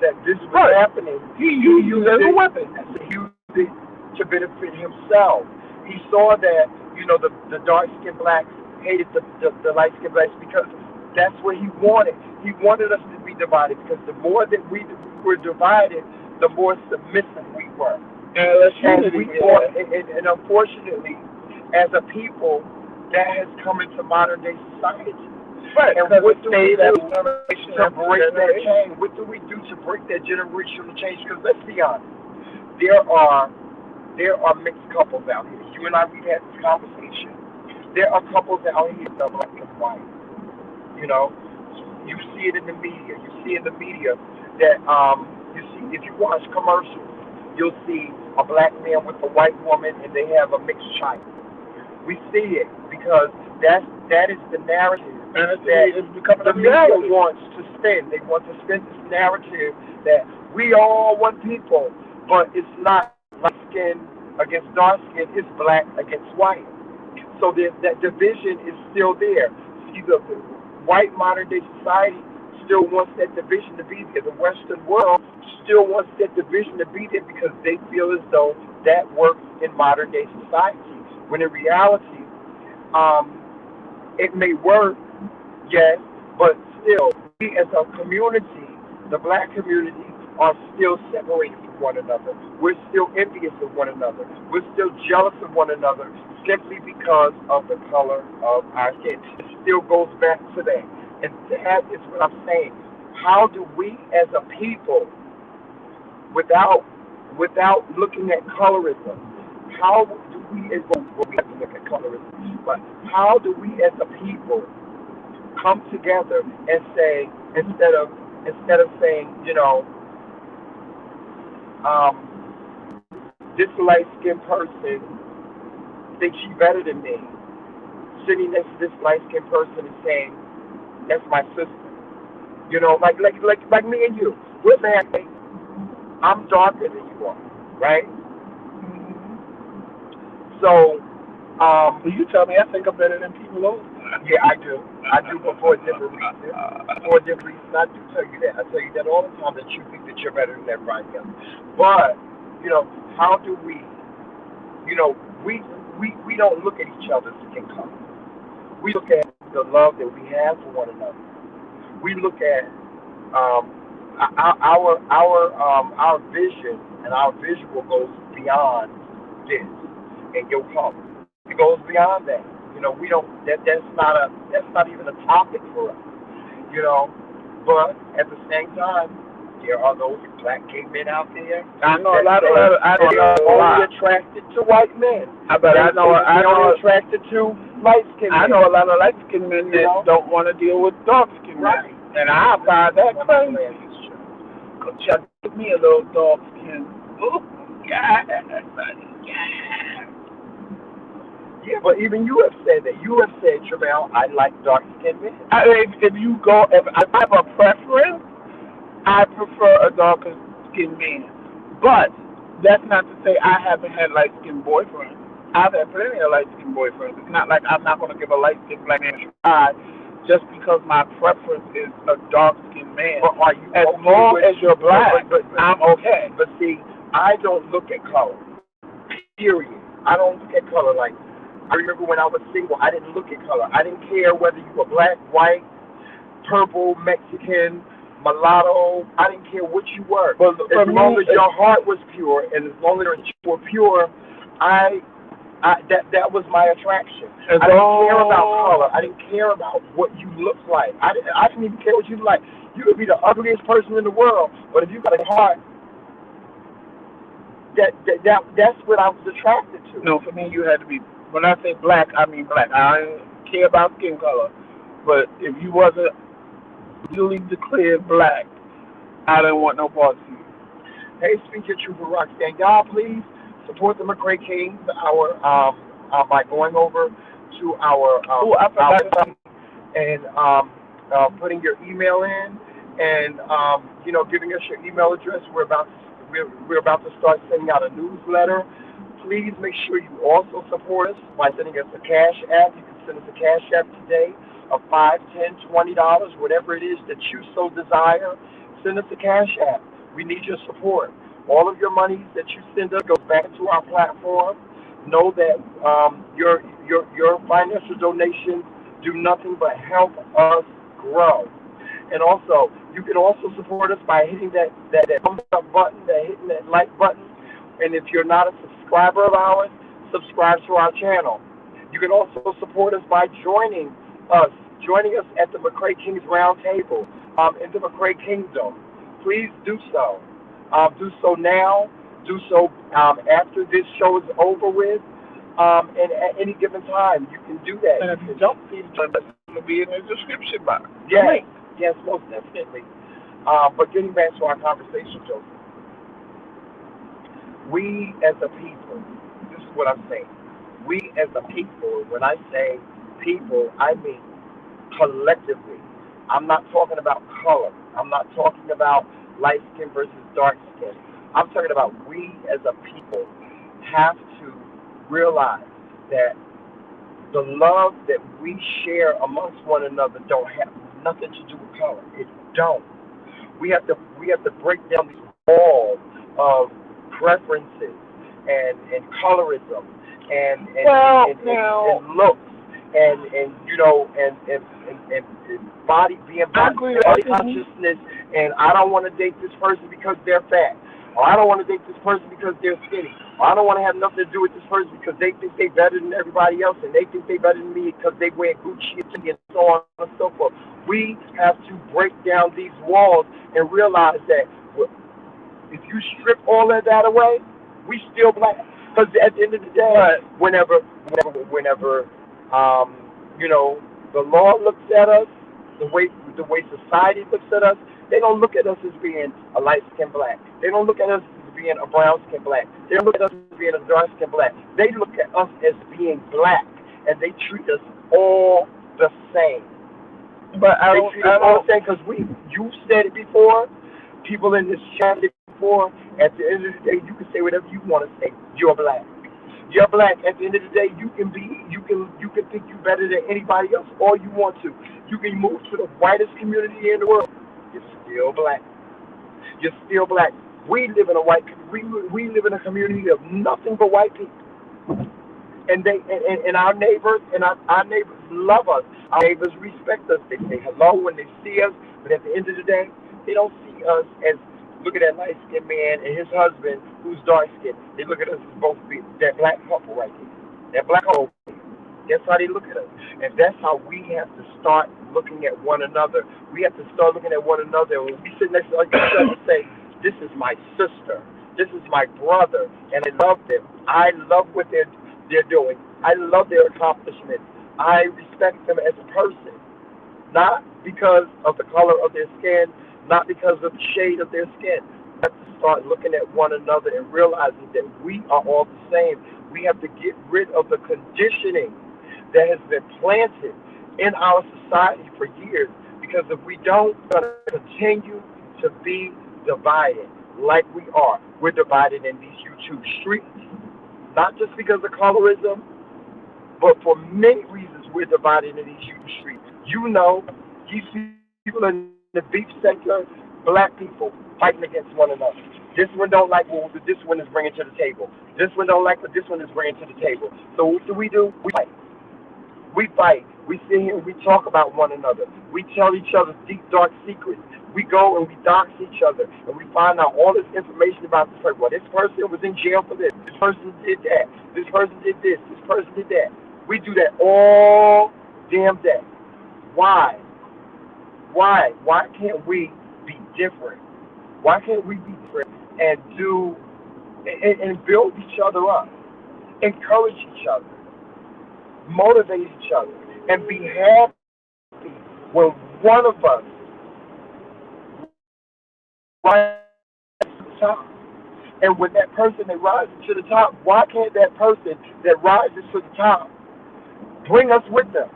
that this was Right. happening, He used it as a weapon. he used it to benefit himself. He saw that the dark skinned blacks hated the light skinned blacks because that's what he wanted. He wanted us to be be divided because the more that we were divided, the more submissive we were. And less And unity we we fought, had. and unfortunately, as a people, that has come into modern day society. Right, And because what it do we stayed do at generation to after break that generation. chain? What do we do to break that generational change? Because let's be honest, there are there are mixed couples out here. You and I, we've had this conversation. There are couples out here that are black and white. You know, you see it in the media. You see in the media that you see if you watch commercials, you'll see a black man with a white woman, and they have a mixed child. We see it because that is the narrative And that it's becoming the a media reality. wants to spin. They want to spin this narrative that we all one people, but it's not light skin against dark skin. It's black against white. So that division is still there. See, the white modern day society still wants that division to be there. The Western world still wants that division to be there because they feel as though that works in modern day society. When in reality, um, it may work, yes, but still, we as a community, the black community, are still separated from one another. We're still envious of one another. We're still jealous of one another simply because of the color of our skin. It still goes back to that. And that is what I'm saying. How do we as a people, without looking at colorism, how do we as well, we have to look at colorism, but how do we as a people come together and say instead of saying, this light skinned person thinks she's better than me, sitting next to this light skinned person and saying, that's my sister. Like me and you. We're married. I'm darker than you are, right? So, You tell me I think I'm better than people over. yeah, I do. I do, but for a different reason. For a different reason, I do tell you that. I tell you that all the time that you think that you're better than everybody else. But, how do we, you know, we don't look at each other's skin color. We look at the love that we have for one another. We look at um, our vision and our visual goes beyond this and your color. It goes beyond that. We don't that's not even a topic for us. You know, but at the same time, there are those black gay men out there I know a that lot of say I that know they're a only lot. attracted to white men. But They say that they're only attracted to light skinned I men. know a lot of light skinned men that don't want to deal with dark skinned men. Right. And I find that crazy. Cause y'all give me a little dark skin. Ooh, yeah. Yeah, but even you have said that. You have said, Travell, I like dark skinned men. If you go, if I have a preference, I prefer a darker skinned man. But that's not to say I haven't had light skinned boyfriends. I've had plenty of light skinned boyfriends. It's not like I'm not going to give a light skinned black man a try just because my preference is a dark skinned man. But are you As okay long with, as you're black, but, I'm okay. But see, I don't look at color. Period. I don't look at color like I remember when I was single, I didn't look at color. I didn't care whether you were black, white, purple, Mexican, mulatto. I didn't care what you were. But As long as your heart was pure and as long as you were pure, that was my attraction. I didn't care about color. I didn't care about what you looked like. I didn't even care what you looked like. You could be the ugliest person in the world, but if you got a heart, that's what I was attracted to. No, for me, you had to be. When I say black, I mean black. I don't care about skin color. But if you wasn't legally declared black, I didn't want no parts of you. Hey, speak your truth with Roxanne. Y'all, please support the McKingz by going over to our I forgot. website and putting your email in and giving us your email address. We're about to start sending out a newsletter. Please make sure you also support us by sending us a cash app. You can send us a cash app today of $5, $10, $20, whatever it is that you so desire. Send us a cash app. We need your support. All of your money that you send us goes back into our platform. Know that your financial donations do nothing but help us grow. And also, You can also support us by hitting that thumbs up button, hitting that like button. And if you're not a subscriber of ours, subscribe to our channel. You can also support us by us, joining us at the TheMKingz Round Table in the McCray Kingdom. Please do so. Do so now. Do so after this show is over with. And at any given time, you can do that. And if you don't see the button, it'll be in the description box. Yes, yes, most definitely. But getting back to our conversation, Joseph, we as a people, this is what I'm saying. We as a people, when I say people, I mean collectively. I'm not talking about color. I'm not talking about light skin versus dark skin. I'm talking about we as a people have to realize that the love that we share amongst one another don't have nothing to do with color. It don't. We have to break down these walls of preferences and colorism and looks and you know and body being body consciousness, and I don't want to date this person because they're fat, or I don't want to date this person because they're skinny, or I don't want to have nothing to do with this person because they think they're better than everybody else and they think they're better than me because they wear Gucci and so on and so forth. We have to break down these walls and realize that if you strip all of that away, we still black. Because at the end of the day, whenever, you know, the law looks at us, the way society looks at us, they don't look at us as being a light skinned black. They don't look at us as being a brown skinned black. They don't look at us as being a dark skinned black. They look at us as being black, and they treat us all the same. But I don't because you said it before. People in this chat said it before. At the end of the day, you can say whatever you want to say. You're black. You're black. At the end of the day, you can think you're better than anybody else all you want to. You can move to the whitest community in the world. You're still black. You're still black. We live in we live in a community of nothing but white people. And our neighbors our neighbors love us. Our neighbors respect us. They say hello when they see us, but at the end of the day, they don't see us as look at that light skinned man and his husband who's dark skinned. They look at us as both that black couple right there. That black couple. That's how they look at us. And that's how we have to start looking at one another. We have to start looking at one another. When we sit next to each other and say, this is my sister. This is my brother. And I love them. I love what they're doing. I love their accomplishments. I respect them as a person, not because of the color of their skin, not because of the shade of their skin. We have to start looking at one another and realizing that we are all the same. We have to get rid of the conditioning that has been planted in our society for years, because if we don't, we're going to continue to be divided like we are. We're divided in these YouTube streets. Not just because of colorism, but for many reasons we're divided in these huge streets. You know, these people in the beef sector, black people fighting against one another. This one don't like what this one is bringing to the table. This one don't like what this one is bringing to the table. So what do? We fight. We fight. We sit here and we talk about one another. We tell each other deep, dark secrets. We go and we dox each other, and we find out all this information about this person. Well, this person was in jail for this. This person did that. This person did this. This person did that. We do that all damn day. Why? Why? Why can't we be different? Why can't we be different and build each other up, encourage each other, motivate each other, and be happy when one of us rises to the top? And when that person that rises to the top, why can't that person that rises to the top bring us with them?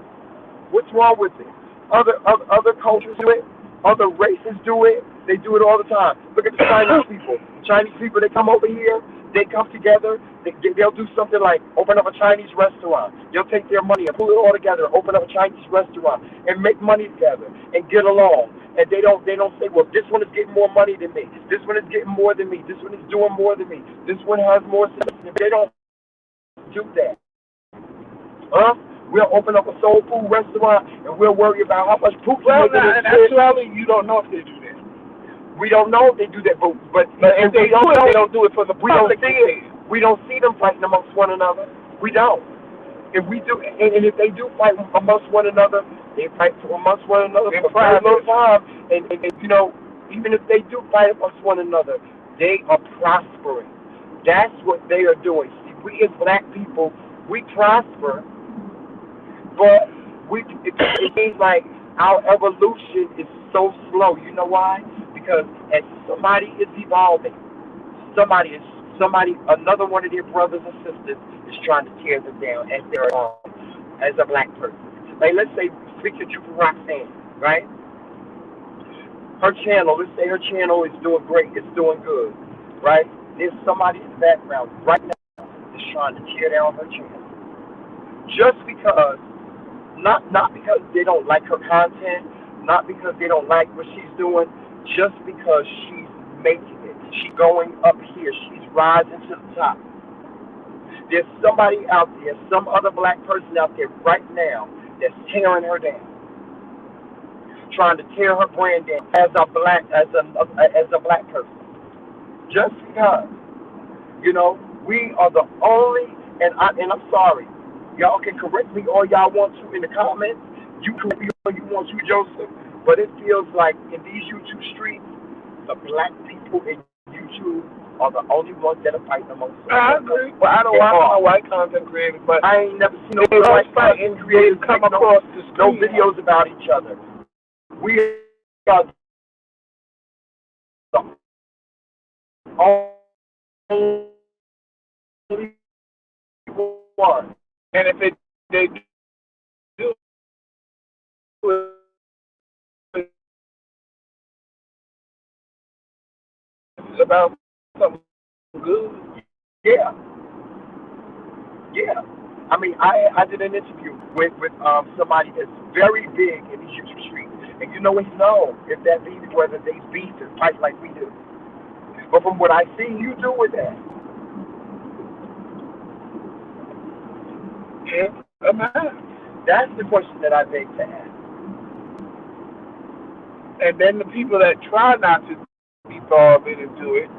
What's wrong with it? Other cultures do it. Other races do it. They do it all the time. Look at the Chinese people. Chinese people, they come over here. They come together. They'll do something like open up a Chinese restaurant. They'll take their money and pull it all together, open up a Chinese restaurant, and make money together and get along. And they don't say, well, this one is getting more money than me. This one is getting more than me. This one is doing more than me. This one has more than me. They don't do that. We'll open up a soul food restaurant and we'll worry about how much poop. Well, in actuality, you don't know if they do that. We don't know if they do that, but if we don't they know. don't do it for the We don't public see to it. see. We don't see them fighting amongst one another. We don't. If we do, and if they do fight amongst one another, they fight amongst one another In for a very little private. time. And even if they do fight amongst one another, they are prospering. That's what they are doing. See, we as black people, we prosper, but it seems like our evolution is so slow. You know why? Because as somebody is evolving, somebody is another one of their brothers and sisters is trying to tear them down as they're as a black person. Like, let's say, speak to Trooper Roxanne, right? Her channel, let's say her channel is doing great, it's doing good, right? There's somebody in the background right now that's trying to tear down her channel. Just because, not because they don't like her content, not because they don't like what she's doing, just because she's making it. She's going up here. She's rising to the top. There's somebody out there, some other black person out there right now that's tearing her down, trying to tear her brand down as a black person. Just because, we are the only, and I'm sorry, y'all can correct me all y'all want to in the comments. You correct me all you want to, Joseph, but it feels like in these YouTube streets, the black people in YouTube are the only ones that are fighting amongst them. I agree. Well, I don't watch no white content creators, but I ain't never seen no they white fighting. content creators Come make across the no screen. videos about each other. We are the only one. And if they do it about something good. Yeah, yeah. I mean, I did an interview with somebody that's very big in these YouTube streets, and you know if that be whether they beef and fight like we do. But from what I see you do with that, that's the question that I beg to ask. And then the people that try not to be involved into it,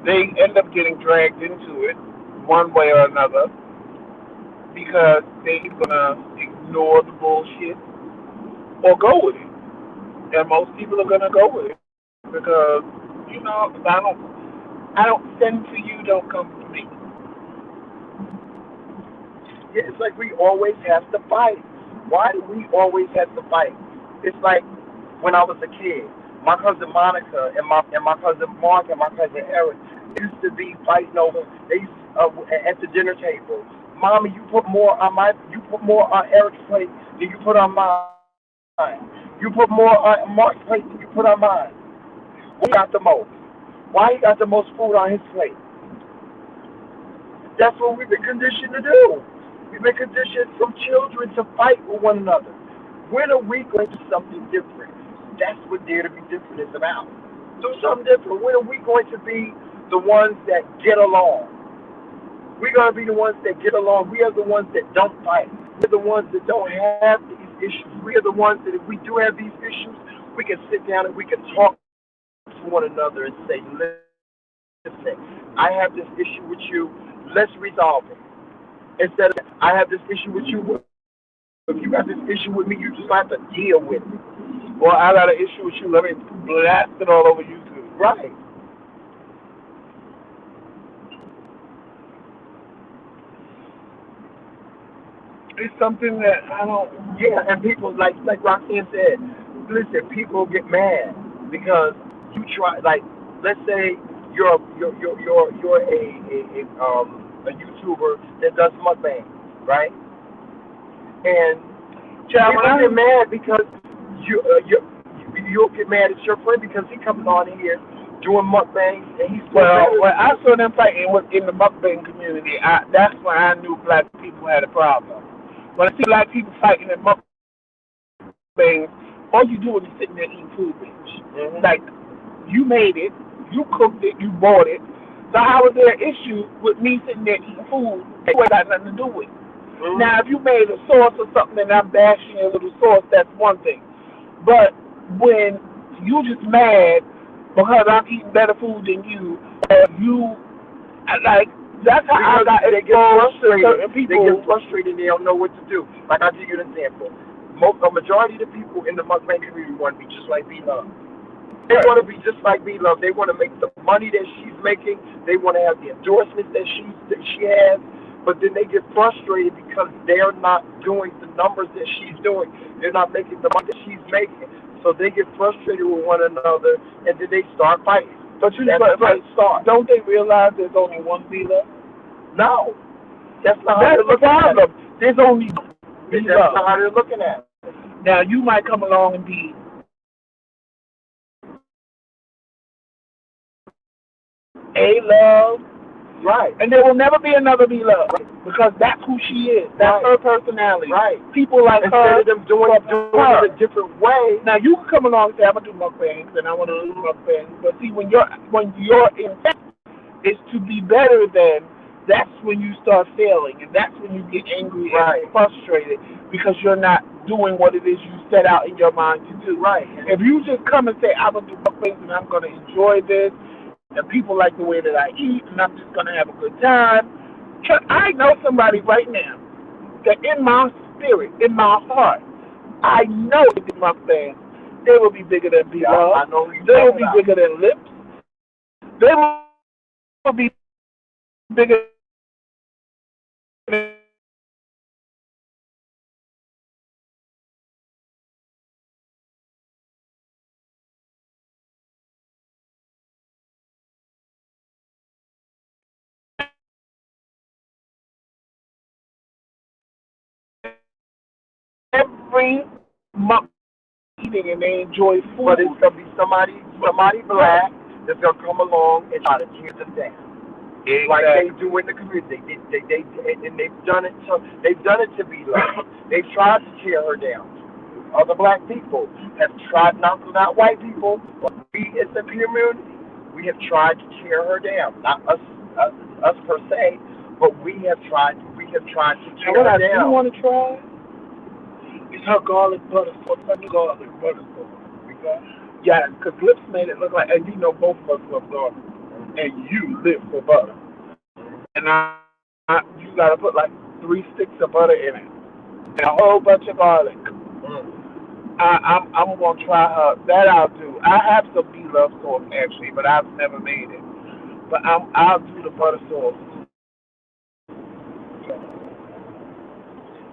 they end up getting dragged into it one way or another because they're gonna ignore the bullshit or go with it. And most people are gonna go with it because I don't send to you, don't come to me. Yeah, it's like we always have to fight. Why do we always have to fight? It's like when I was a kid, my cousin Monica and my cousin Mark and my cousin Eric used to be fighting over. They used, at the dinner table. Mommy, you put more on Eric's plate than you put on mine. You put more on Mark's plate than you put on mine. Who got the most? Why he got the most food on his plate? That's what we've been conditioned to do. We've been conditioned from children to fight with one another. When are we going to do something different? That's what Dare to Be Different is about. Do something different. When are we going to be the ones that get along? We're going to be the ones that get along. We are the ones that don't fight. We're the ones that don't have these issues. We are the ones that if we do have these issues, we can sit down and we can talk to one another and say, listen, I have this issue with you. Let's resolve it. Instead of, I have this issue with you. If you got this issue with me, you just have to deal with it. Or I got an issue with you, let me blast it all over YouTube. Right. It's something that I don't. Yeah, and people like Roxanne said, listen, people get mad because you try. Like, let's say you're a YouTuber that does mukbang, right? And people get mad because you'll get mad at your friend because he comes on here doing mukbangs and he's when I saw them fighting in the mukbang community, that's when I knew black people had a problem. When I see black people fighting in mukbangs, all you do is sitting there eating food, bitch. Mm-hmm. Like, you made it, you cooked it, you bought it. So how is there an issue with me sitting there eating food that got nothing to do with it? Mm-hmm. Now, if you made a sauce or something and I'm bashing a little sauce, that's one thing. But when you just mad because I'm eating better food than you, or you like that's how I Because got they get exposed to frustrated. certain They get people. frustrated. They don't know what to do. Like I'll give you an example. A majority of the people in the mukbang community want to be just like B Love. They Right. want to be just like B Love. They want to make the money that she's making. They want to have the endorsements that she has. But then they get frustrated because they're not doing the numbers that she's doing. They're not making the money that she's making. So they get frustrated with one another, and then they start fighting. But you, That's but, how but it starts. don't they realize there's only one dealer? No, that's not how That's they're the looking at problem. it. There's only one That's not dealer. how they're looking at it. Now you might come along and be A Love, Right. and there will never be another B Love Right. because that's who she is. That's Right. her personality. Right. People like Instead her of them doing her. it a different way. Now you can come along and say I'm gonna do mukbangs and I want to do mukbangs, but see when your intent is to be better than, that's when you start failing, and that's when you get angry Right. and frustrated because you're not doing what it is you set out in your mind to do. Right. If you just come and say I'm gonna do mukbangs and I'm gonna enjoy this, and people like the way that I eat, and I'm just gonna have a good time. I know somebody right now that in my spirit, in my heart, I know if they did mukbangs, they will be bigger than B Yeah, Love. I know who you're They will talking be about. bigger than Lips. They will be bigger than every mukbang eating, and they enjoy But food. it's gonna be somebody black that's gonna come along and try to tear them down, like they Exactly. do in the community. And they've done it to be love. They've tried to tear her down. Other black people have tried, not white people, but we as a community, we have tried to tear her down. Not us per se, but we have tried to And tear what her I do down. want to try is her garlic butter sauce. Her new garlic butter sauce. Okay? Yeah, because Lips made it look like, and you know both of us love garlic, and you live for butter. And you got to put like 3 sticks of butter in it, and a whole bunch of garlic. Mm. I'm gonna try her. That I'll do. I have some B Love sauce actually, but I've never made it. But I'll do the butter sauce.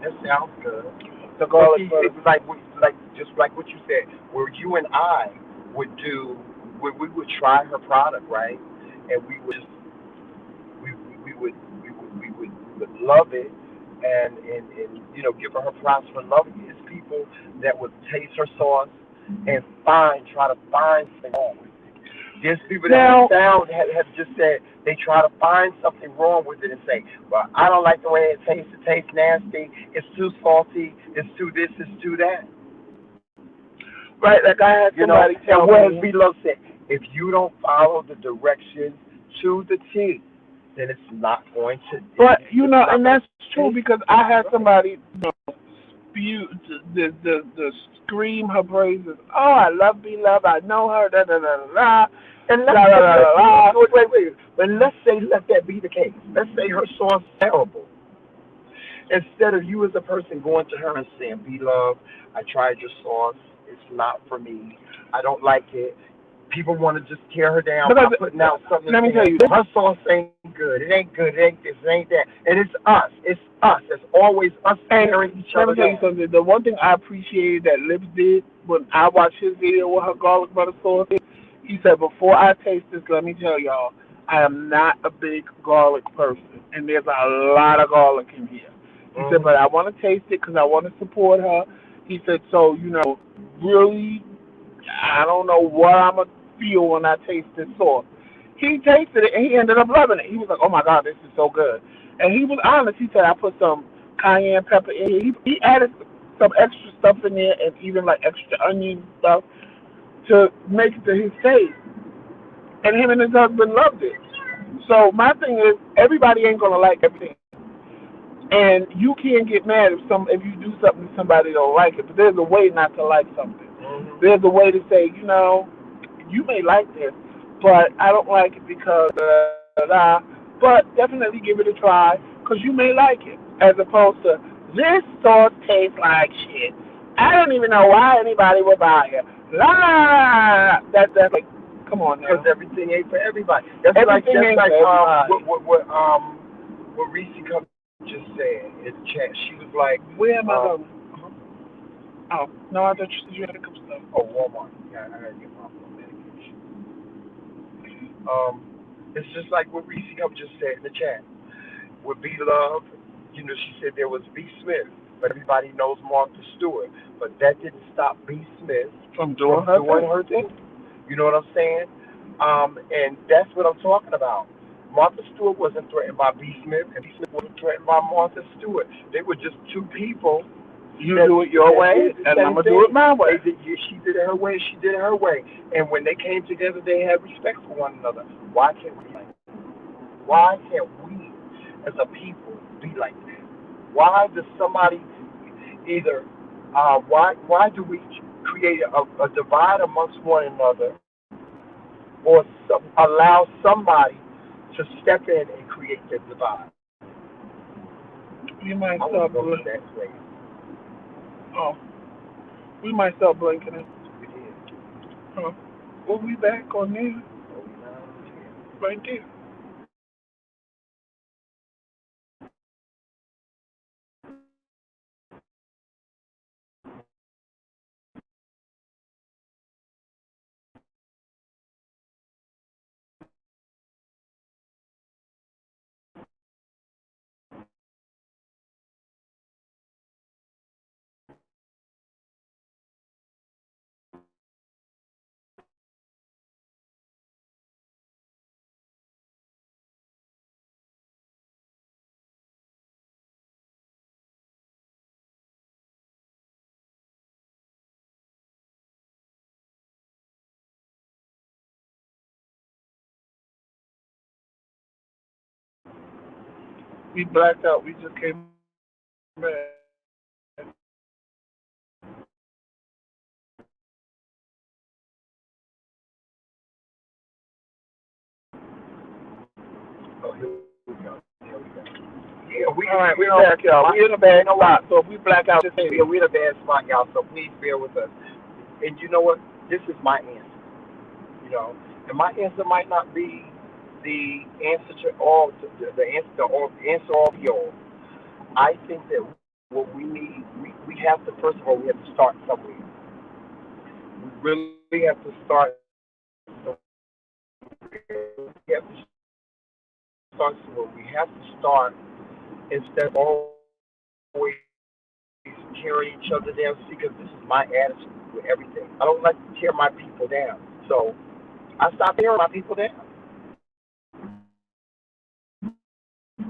That sounds good. The But garlic see, butter. it's like just like what you said, where you and I would do, where we would try her product, right? And we would love it, and give her props for loving it. It's people that would taste her sauce and try to find something wrong with it. There's people that Now, have just said they try to find something wrong with it and say, well, I don't like the way it tastes. It tastes nasty. It's too salty. It's too this. It's too that. right? Like I had somebody And tell what has me, Below said? If you don't follow the directions to the T, then it's not going to. but It's not and going to that's true taste because I had right. somebody spew the scream her praises. Oh, I love B Love. I know her. Da da da da And da da da da da. wait. But let that be the case. Let's say her sauce is terrible. Instead of you as a person going to her and saying, "Be love, I tried your sauce. It's not for me. I don't like it." People want to just tear her down by Because putting out something and let me saying, tell you, "Her sauce ain't good. It ain't good. It ain't this. It ain't that." And it's us. It's us. It's always us and tearing each let other me tell you down. something. The one thing I appreciated that Lips did when I watched his video with her garlic butter sauce, he said, "Before I taste this, let me tell y'all, I am not a big garlic person, and there's a lot of garlic in here." He said, Hmm. "But I want to taste it because I want to support her." He said, "So really, I don't know what I'm gonna feel when I taste this sauce." He tasted it and he ended up loving it. He was like, "Oh my God, this is so good." And he was honest. He said, "I put some cayenne pepper in here." He added some extra stuff in there and even like extra onion stuff to make it to his taste. And him and his husband loved it. So my thing is, everybody ain't gonna like everything, and you can't get mad if you do something somebody don't like it. But there's a way not to like something. Hmm. There's a way to say, you may like this, but I don't like it because but definitely give it a try because you may like it. As opposed to this sauce tastes like shit. I don't even know why anybody would buy it. La la la. That's like, come on Because now. everything ain't for everybody. That's like Everything ain't for everybody. what Reese Cup just said in the chat. She was like, Where am I um, going? Oh no, I thought you had to come stuff. oh, Walmart. Yeah, I gotta get my medication. Um, it's just like what Reese Cup just said in the chat. With B Love, she said there was B Smith, but everybody knows Martha Stewart. But that didn't stop B Smith From doing from her doing thing. her thing. You know what I'm saying? And that's what I'm talking about. Martha Stewart wasn't threatened by B Smith, and B Smith wasn't threatened by Martha Stewart. They were just two people You that do it your way, did the and I'm same gonna do it thing. my way. She did it her way. She did it her way. And when they came together, they had respect for one another. Why can't we? Why can't we, as a people, be like that? Why does somebody either? Why do we create a divide amongst one another, or allow somebody to step in and create that divide? You might I want to start go to blinking. that place. Oh, we might start blinking it. We did. Oh, we'll be back on there, Oh, no. right there. We blacked out. We just came back. Oh, here we go. Here we go. Yeah, All right, we're back, y'all. We in a bad spot, so if we black out, just say yeah, we're in a bad spot, y'all. So please bear with us. And you know what? This is my answer. And my answer might not be the answer to all, the answer all be all. I think that what we need, we have to, first of all, we have to start somewhere. We really have to start we have to start somewhere. We have to start instead of always tearing each other down. See, because this is my attitude with everything. I don't like to tear my people down. So I stop tearing my people down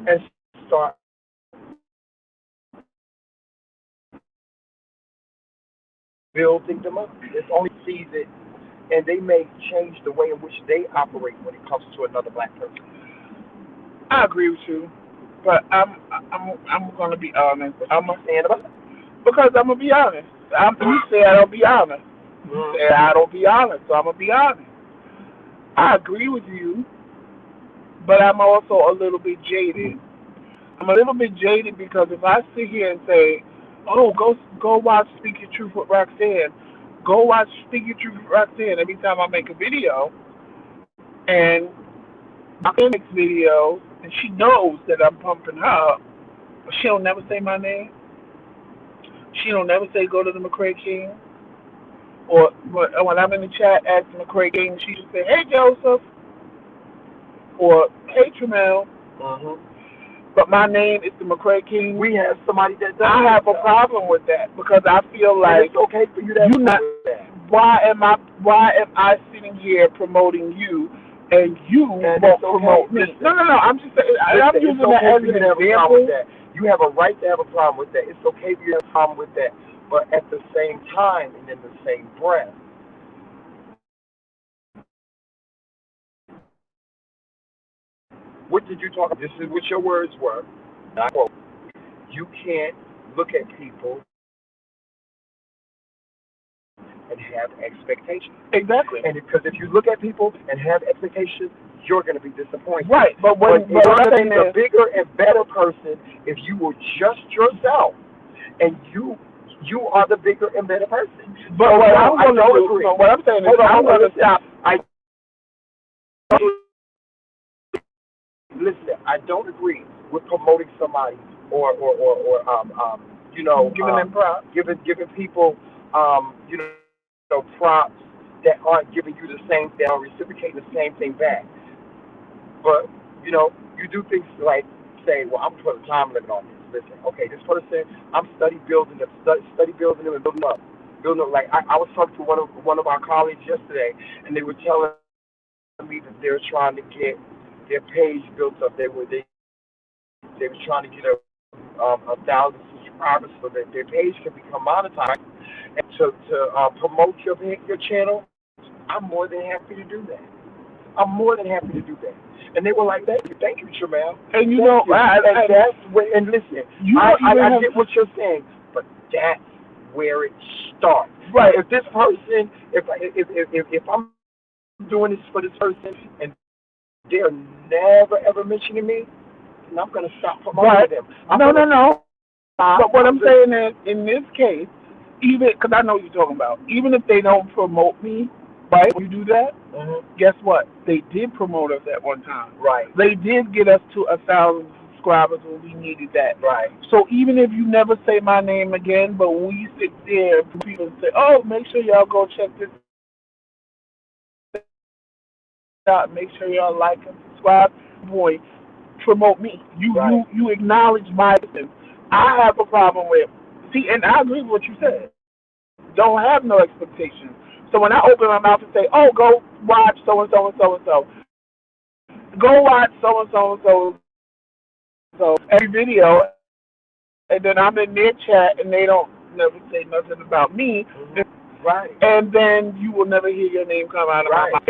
and start building them up. It's only sees it, and they may change the way in which they operate when it comes to another black person. I agree with you, but I'm gonna be honest. What you saying about it? Because I'm gonna be honest. You say I don't be honest. You say I don't be honest, so I'm gonna be honest. I agree with you, but I'm also a little bit jaded. I'm a little bit jaded because if I sit here and say, "Oh, go watch Speak Your Truth with Roxanne," go watch Speak Your Truth with Roxanne every time I make a video, and Roxanne makes videos, and she knows that I'm pumping her up, but she don't never say my name. She don't never say go to the McCray-King. Or when I'm in the chat asking McCray-King, she just say, "Hey Joseph," or "Hey Tramel." Mm-hmm. But my name is the McCray-King. We have somebody that does. I have a problem with that because I feel like it's okay for you to you not. with that. Why am I sitting here promoting you and you And won't okay. promote me? Listen, No. I'm just saying. I'm using okay that as for you an to have a problem with example. that. You have a right to have a problem with that. It's okay for you to have a problem with that. But at the same time and in the same breath, what did you talk about? This is what your words were. I quote, you can't look at people and have expectations. Exactly. And because if you look at people and have expectations, you're going to be disappointed. Right, but But in what I'm order to be saying the is, bigger and better person, if you will just yourself, and you are the bigger and better person. but So what no, I'm I going to don't do, agree. no, what I'm saying is, I'm Hold on, going to listen. stop. I listen. I don't agree with promoting somebody or you know Giving them props. giving people you know props that aren't giving you the same, that are reciprocating the same thing back. But you know, you do things like say, "Well, I'm putting a time limit on this." Listen, okay, this person, I'm study building them and building up. Like I was talking to one of our colleagues yesterday, and they were telling me that they're trying to get their page built up. They were trying to get 1,000 subscribers so that their page can become monetized and to promote your channel. I'm more than happy to do that. I'm more than happy to do that. And they were like, thank you, Jamel. And you Thank know, you. And that's where, and listen, you I, don't even I have get what you're saying, but that's where it starts. right. If this person, if I'm doing this for this person and they're never ever mentioning me, then I'm going to stop promoting them. No. Stop. But what I'm saying is, in this case, even because I know what you're talking about, even if they don't promote me, right? When you do that, guess what? They did promote us at one time. Right. They did get us to 1,000 subscribers when we needed that. Right. So even if you never say my name again, but when you sit there, people say, "Oh, make sure y'all go check this out. Make sure y'all like and subscribe." Boy, promote me. Right. You acknowledge my existence. I have a problem with see, and I agree with what you said. Don't have no expectations. So when I open my mouth and say, "Oh, go watch so and so and so and so," go watch so and so and so every video, and then I'm in their chat and they don't never say nothing about me, Right. and then you will never hear your name come out of my mouth.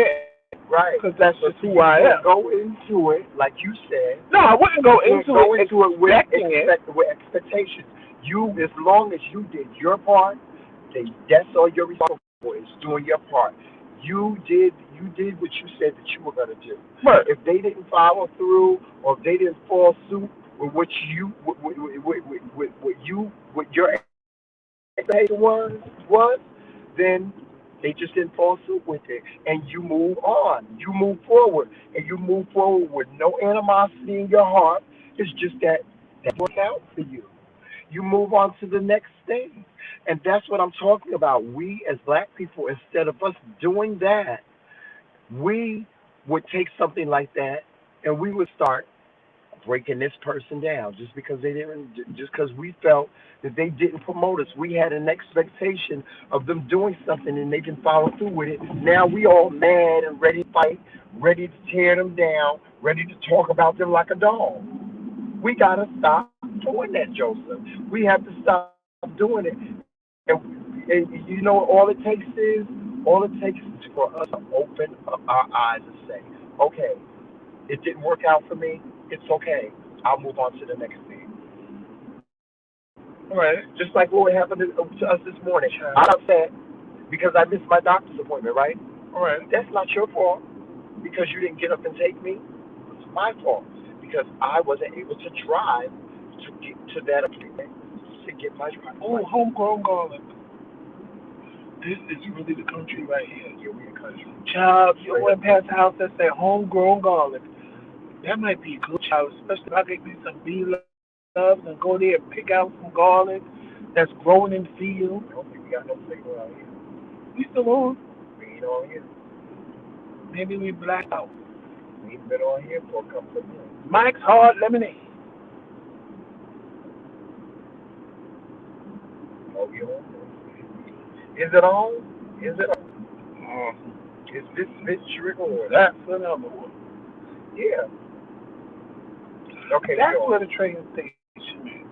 Right. Because that's But just who I am. Go into it like you said. No, I wouldn't go into it with expecting it. with expectations. You, as long as you did your part, then that's all you're responsible for, is doing your part. You did what you said that you were going to do. Right. If they didn't follow through, or if they didn't fall suit with what you with your expectation was, then they just didn't fall suit with it, and you move on. You move forward, and you move forward with no animosity in your heart. It's just that worked out for you. You move on to the next thing, and that's what I'm talking about. We as black people, instead of us doing that, we would take something like that, and we would start breaking this person down just because we felt that they didn't promote us. We had an expectation of them doing something and they didn't follow through with it. Now we all mad and ready to fight, ready to tear them down, ready to talk about them like a dog. We gotta stop doing that, Joseph. We have to stop doing it. And you know what all it takes is for us to open up our eyes and say, okay, it didn't work out for me. It's okay. I'll move on to the next thing. Right. Just like what happened to us this morning. I'm upset because I missed my doctor's appointment, right? Right. That's not your fault because you didn't get up and take me. It's my fault because I wasn't able to drive to get to that appointment to get my driver's Oh, license. homegrown garlic. This is really the country right here. Yeah, we in country. Child, you went past the house that said homegrown garlic. That might be good, child, especially if I get me some bee loves and go there and pick out some garlic that's growing in the field. I don't think we got no signal out here. We still on. We ain't on here. Maybe we black out. We ain't been on here for a couple of months. Mike's Hard Lemonade. Oh, you on? Is it on? Is it on? Is this trigger? That's another one. Yeah. Okay, that's where the train station is.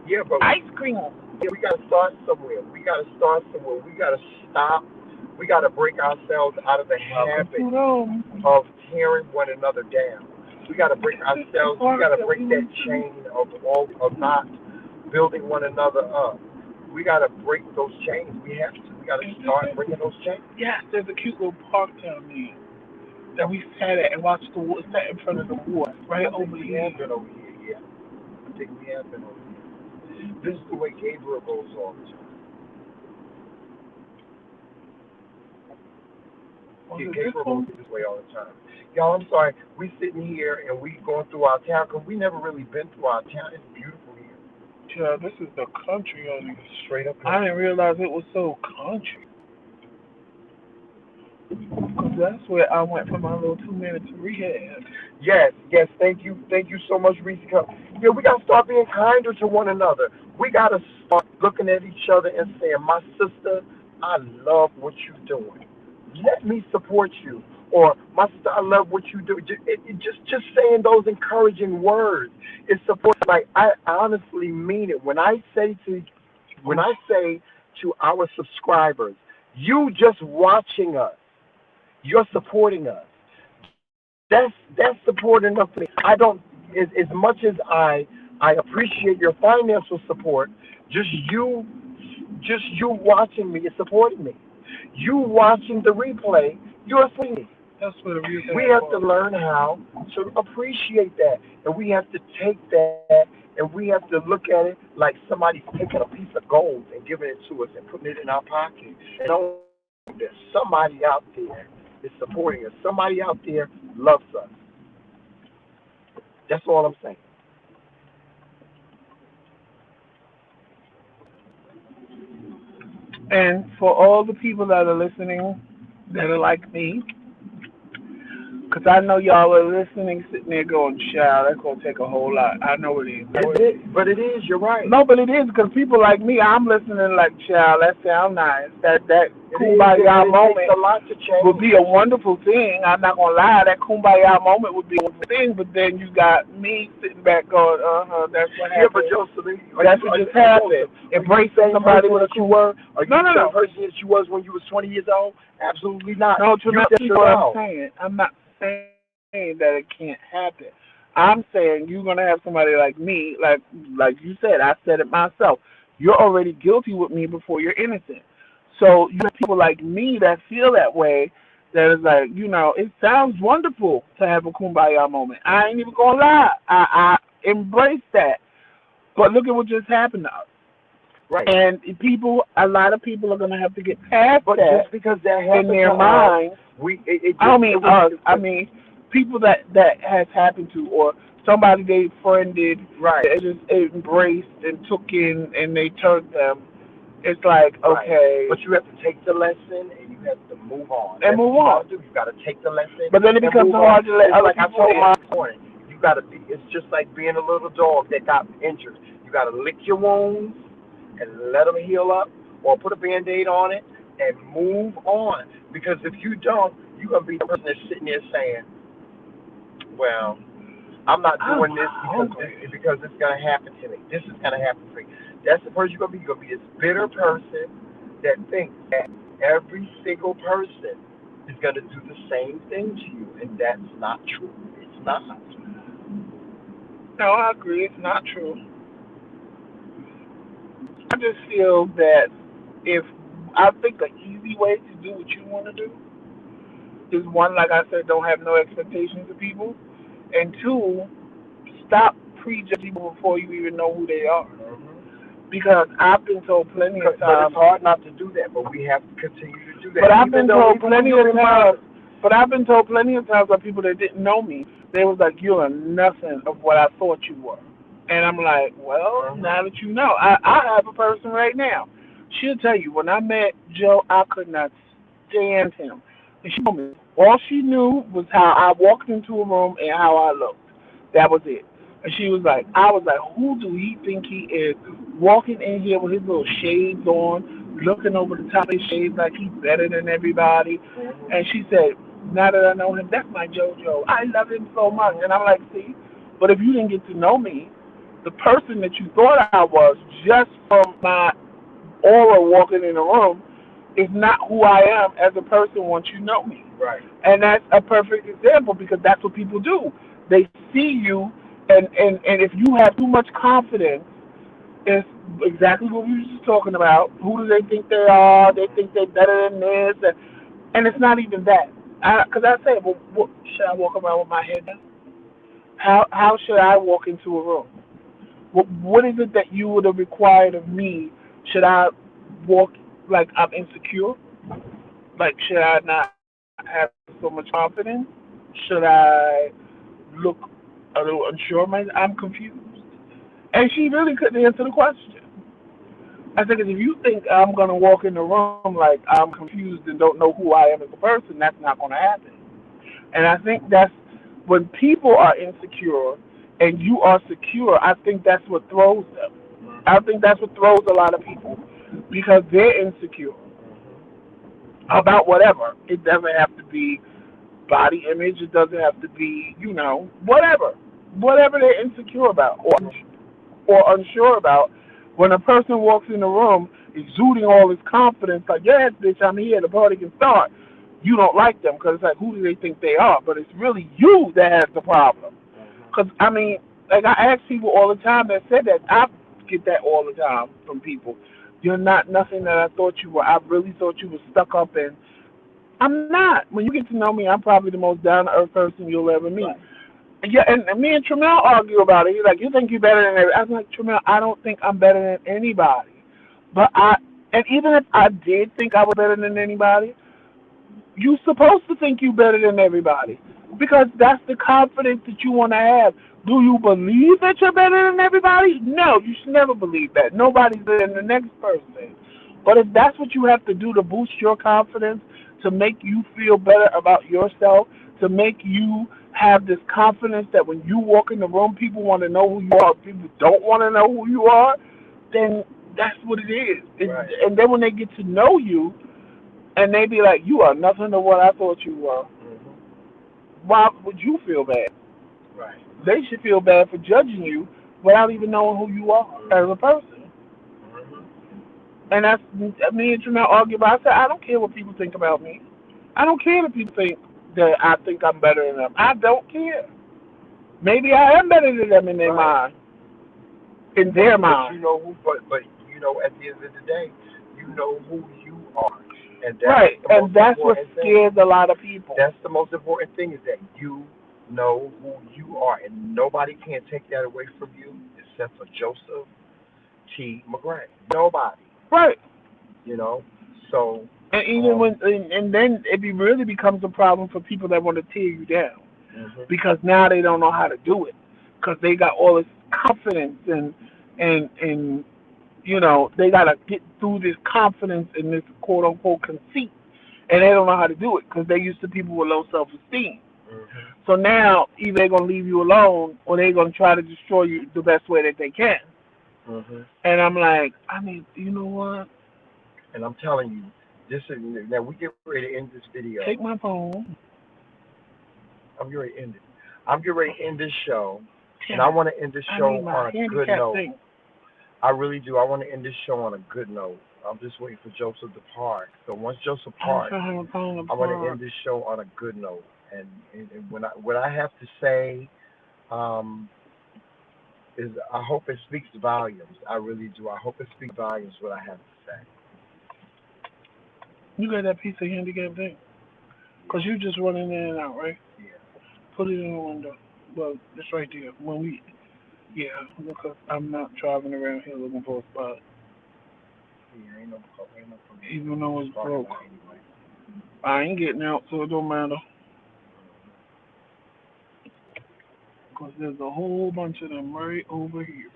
Yeah, but ice cream. Yeah, we gotta start somewhere. We gotta stop. We gotta break ourselves out of the habit of tearing one another down. We gotta break ourselves. We gotta break that chain of not building one another up. We gotta break those chains. We have to. We got to Is this start it? bringing those checks. Yes, there's a cute little park down there that we sat at and watched the water, sat in front of the water, right I think over we have here. been over here. Yeah, I think we have been over here. This is the way Gabriel goes all the time. Was Yeah, it this Gabriel goes one? this way all the time. Y'all, I'm sorry. We sitting here and we going through our town because we never really been through our town. It's beautiful here. Yeah, this is the country on it. Straight up I country. didn't realize it was so country. 'Cause that's where I went for my little 2 minutes of rehab. Yes, yes. Thank you so much, Reese. Yeah, we gotta start being kinder to one another. We gotta start looking at each other and saying, "My sister, I love what you're doing. Let me support you." Or, "My sister, I love what you do." Just saying those encouraging words. It's support. Like I honestly mean it when I say to our subscribers, you just watching us, you're supporting us. That's support enough for me. I don't as much as I appreciate your financial support. Just you, just you watching me is supporting me. You watching the replay, you're supporting me. That's where the We rehab have to was. learn how to appreciate that, and we have to take that and we have to look at it like somebody's taking a piece of gold and giving it to us and putting it in our pocket. And know there's somebody out there is supporting us. Somebody out there loves us. That's all I'm saying. And for all the people that are listening that are like me, because I know y'all are listening, sitting there going, child, that's going to take a whole lot. I know it is. But it is. You're right. No, but it is because people like me, I'm listening like, child, that sounds nice. That It is, kumbaya and it takes moment a lot to would change. be a wonderful thing. I'm not going to lie. That kumbaya moment would be a wonderful thing. But then you got me sitting back going, that's what Yeah, but happened. Joseph, That's what just happened. Embracing same somebody person with a that you cool. were? Are you No, the no, same no. person that you was when you was 20 years old? Absolutely not. No, You Tremaine, just this is what I'm now. saying. I'm not saying that it can't happen. I'm saying you're gonna have somebody like me, like you said. I said it myself. You're already guilty with me before you're innocent. So you have people like me that feel that way. That is like, it sounds wonderful to have a kumbaya moment. I ain't even gonna lie. I embrace that. But look at what just happened to us. Right. And a lot of people are gonna have to get past But that just because that in happened to their us, mind. it I don't just mean it was us. I mean people that has happened to, or somebody they friended, right, they just embraced and took in, and they turned them. It's like, right. okay, But you have to take the lesson and you have to move on. and That's what move you on. got to do. You got to take the lesson But then it and becomes move on. hard to let It's other like I people told in. my point. You got to be. It's just like being a little dog that got injured. You got to lick your wounds and let them heal up, or put a band-aid on it and move on. Because if you don't, you're gonna be the person that's sitting there saying, "Well, I'm not I'm doing this hungry. because it's gonna happen to me. This is gonna happen to me." That's the person you're gonna be. You're gonna be this bitter person that thinks that every single person is gonna do the same thing to you, and that's not true. It's not. No, I agree. It's not true. I just feel that if I think the easy way to do what you want to do is one, like I said, don't have no expectations of people, and two, stop prejudging people before you even know who they are. Because I've been told plenty of But it's times. hard not to do that. But we have to continue to do that. But I've Even been though told even when plenty you're of in times. private. But I've been told plenty of times by people that didn't know me. They was like, "You are nothing of what I thought you were." And I'm like, well, now that you know, I have a person right now. She'll tell you when I met Joe, I could not stand him. And she told me all she knew was how I walked into a room and how I looked. That was it. And she was like, I was like, who do he think he is? Walking in here with his little shades on, looking over the top of his shades like he's better than everybody. And she said, now that I know him, that's my JoJo. I love him so much. And I'm like, see, but if you didn't get to know me, the person that you thought I was just from my aura walking in the room is not who I am as a person once you know me. Right. And that's a perfect example because that's what people do. They see you, and if you have too much confidence, It's exactly what we were just talking about. Who do they think they are? They think they're better than this, and it's not even that. Because I say, well, should I walk around with my head down? How should I walk into a room? What is it that you would have required of me? Should I walk like I'm insecure? Like, should I not have so much confidence? Should I look a little unsure? I'm confused. And she really couldn't answer the question. I think if you think I'm going to walk in the room like I'm confused and don't know who I am as a person, that's not going to happen. And I think that's when people are insecure and you are secure, I think that's what throws them. I think that's what throws a lot of people because they're insecure about whatever. It doesn't have to be body image. It doesn't have to be, whatever. Whatever they're insecure about or unsure about. When a person walks in the room exuding all this confidence, like, yes, bitch, I'm here, the party can start, you don't like them because it's like, who do they think they are? But it's really you that has the problem. Because, I mean, like I ask people all the time that said that. I get that all the time from people. You're not nothing that I thought you were. I really thought you were stuck up in. I'm not. When you get to know me, I'm probably the most down-to-earth person you'll ever meet. Right. Yeah, and me and Tramel argue about it. He's like, you think you're better than everybody. I'm like, Tramel, I don't think I'm better than anybody. And even if I did think I was better than anybody, you're supposed to think you're better than everybody because that's the confidence that you want to have. Do you believe that you're better than everybody? No, you should never believe that. Nobody's better than the next person. But if that's what you have to do to boost your confidence, to make you feel better about yourself, to make you have this confidence that when you walk in the room, people want to know who you are, people don't want to know who you are, then that's what it is. Right. And then when they get to know you, and they be like, you are nothing to what I thought you were. Why would you feel bad? Right. They should feel bad for judging you without even knowing who you are as a person. And that's me and Jamel argue about. I said, I don't care what people think about me. I don't care if people think that I think I'm better than them. I don't care. Maybe I am better than them in their mind. In their mind. But at the end of the day, you know who you are. And that's what scares a lot of people. That's the most important thing is that you know who you are, and nobody can take that away from you except for Joseph T. McGrath. Nobody. Right. So. And even and then it really becomes a problem for people that want to tear you down, because now they don't know how to do it, because they got all this confidence and they gotta get through this confidence and this quote unquote conceit, and they don't know how to do it because they're used to people with low self-esteem. So now either they're gonna leave you alone or they're gonna try to destroy you the best way that they can. And I'm like, you know what? And I'm telling you, this is now we get ready to end this video. Take my phone. I'm getting ready to end it. I'm getting ready to end this show, and I want to end this show on a good note. I really do. I want to end this show on a good note. I'm just waiting for Joseph to park. So once Joseph parks, I want to end this show on a good note. And what I have to say is I hope it speaks volumes. I really do. I hope it speaks volumes what I have to say. You got that piece of handicap thing? Because you just running in and out, right? Yeah. Put it in the window. Well, it's right there. Because I'm not driving around here looking for a spot. Yeah, ain't no even though it's broke. Anyway. I ain't getting out, so it don't matter. Because there's a whole bunch of them right over here.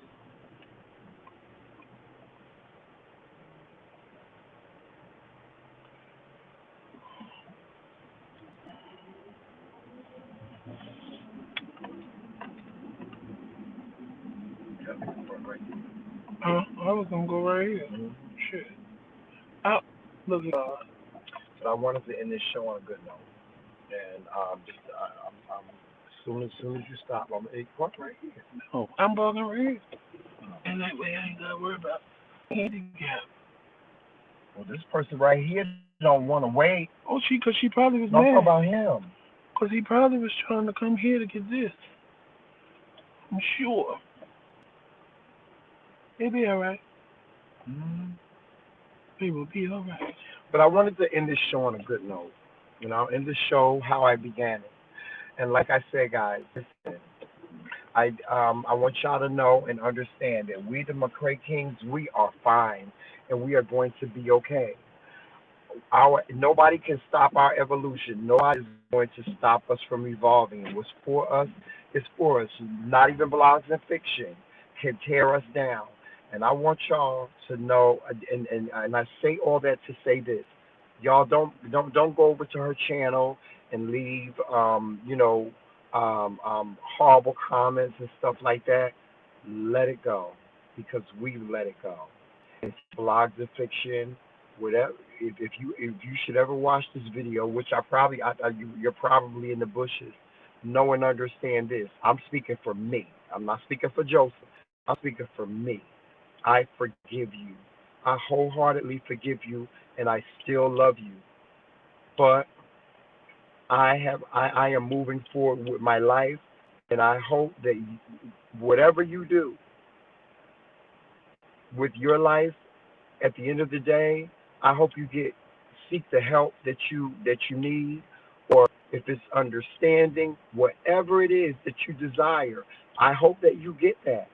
I was going to go right here. Shit. Look at God. But I wanted to end this show on a good note. And I'm as soon as you stop, I'm going to park right here. No, I'm parking right here. And that way I ain't got to worry about handicap. Well, this person right here don't want to wait. Oh, because she probably was mad. Don't talk about him. Because he probably was trying to come here to get this. I'm sure. It'll be all right. Mhm. It will be all right. But I wanted to end this show on a good note. End the show how I began it. And like I said, guys, listen, I want y'all to know and understand that we, the McCray Kings, we are fine, and we are going to be okay. Our nobody can stop our evolution. Nobody is going to stop us from evolving. What's for us is for us. Not even blogs and fiction can tear us down. And I want y'all to know, and I say all that to say this: y'all don't go over to her channel and leave horrible comments and stuff like that. Let it go, because we let it go. And blogs and fiction, whatever. If you should ever watch this video, which you're probably in the bushes, know and understand this. I'm speaking for me. I'm not speaking for Joseph. I'm speaking for me. I forgive you. I wholeheartedly forgive you, and I still love you. But I am moving forward with my life, and I hope that whatever you do with your life, at the end of the day, I hope you seek the help that you need, or if it's understanding, whatever it is that you desire, I hope that you get that.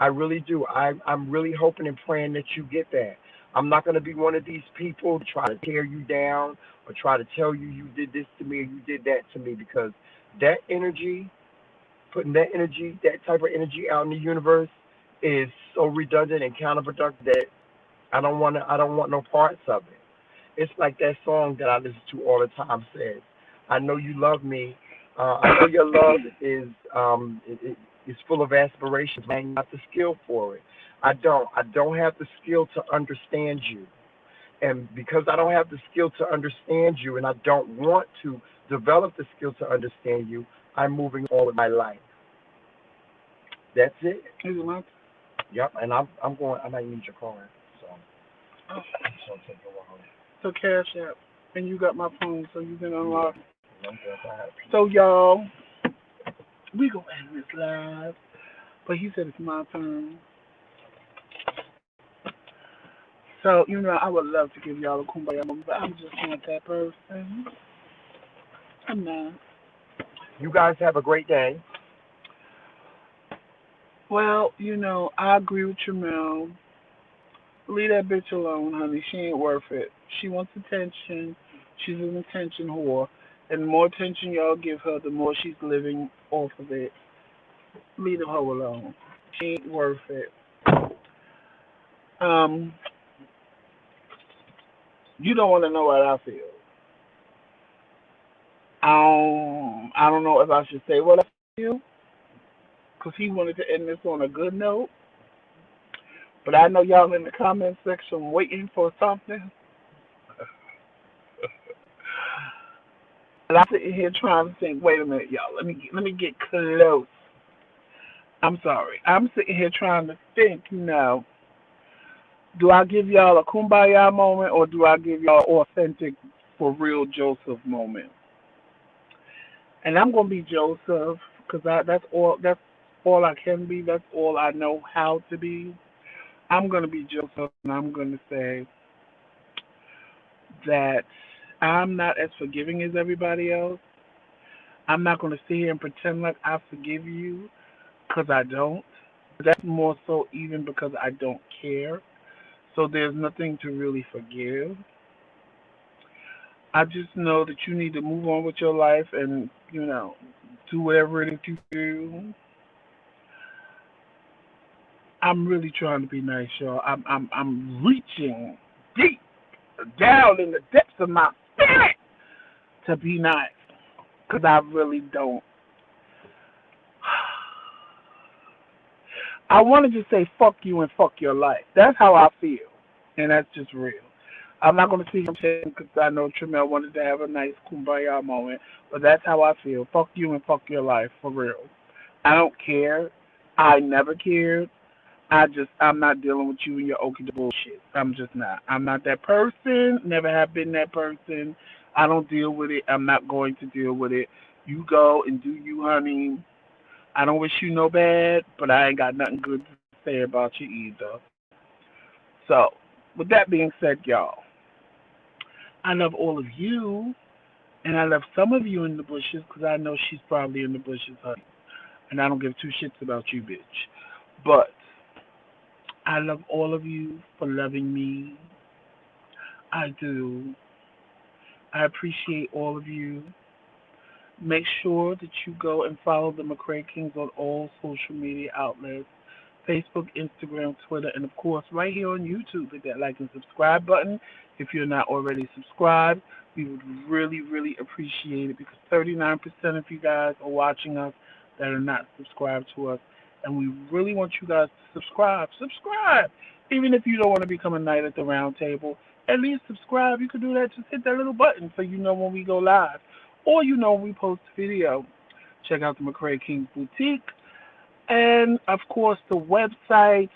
I really do. I'm really hoping and praying that you get that. I'm not going to be one of these people to try to tear you down or try to tell you you did this to me or you did that to me, because that energy, putting that type of energy out in the universe is so redundant and counterproductive that I don't want no parts of it. It's like that song that I listen to all the time says, "I know you love me. I know your love is full of aspirations. Man, you got the skill for it. I don't. I don't have the skill to understand you, and because I don't have the skill to understand you, and I don't want to develop the skill to understand you, I'm moving on with my life. That's it. Is it my Yep. And I'm going. I might need your card, so oh, so take a while. so Cash App. And you got my phone, so you can Yeah. unlock. I'm good. I have So, y'all, we go end this live. But he said it's my turn. So, I would love to give y'all a kumbaya moment, but I'm just not that person. I'm not. You guys have a great day. Well, I agree with you, Mel. Leave that bitch alone, honey. She ain't worth it. She wants attention. She's an attention whore. And the more attention y'all give her, the more she's living off of it. Leave the hoe alone. She ain't worth it. Um, you don't want to know what I feel. I don't know if I should say what I feel, because he wanted to end this on a good note. But I know y'all in the comment section waiting for something. And I'm sitting here trying to think, wait a minute, y'all. Let me get close. I'm sorry. I'm sitting here trying to think, do I give y'all a kumbaya moment, or do I give y'all authentic, for real Joseph moment? And I'm gonna be Joseph, because that's all I can be. That's all I know how to be. I'm gonna be Joseph, and I'm gonna say that I'm not as forgiving as everybody else. I'm not gonna sit here and pretend like I forgive you, because I don't. That's more so even because I don't care. So there's nothing to really forgive. I just know that you need to move on with your life and, do whatever it is you do. I'm really trying to be nice, y'all. I'm reaching deep down in the depths of my spirit to be nice, because I really don't. I want to just say fuck you and fuck your life. That's how I feel, and that's just real. I'm not going to speak him because I know Tremel wanted to have a nice kumbaya moment, but that's how I feel. Fuck you and fuck your life, for real. I don't care. I never cared. I'm not dealing with you and your okie bullshit. I'm just not. I'm not that person. Never have been that person. I don't deal with it. I'm not going to deal with it. You go and do you, honey. I don't wish you no bad, but I ain't got nothing good to say say about you either. So, with that being said, y'all, I love all of you, and I love some of you in the bushes because I know she's probably in the bushes, honey. And I don't give two shits about you, bitch. But I love all of you for loving me. I do. I appreciate all of you. Make sure that you go and follow the McCray Kings on all social media outlets. Facebook, Instagram, Twitter, and of course, right here on YouTube. Hit that like and subscribe button if you're not already subscribed. We would really, really appreciate it because 39% of you guys are watching us that are not subscribed to us. And we really want you guys to subscribe. Subscribe! Even if you don't want to become a knight at the round table, at least subscribe. You can do that. Just hit that little button so you know when we go live. Or you know when we post a video. Check out the McCray Kings Boutique and of course the website.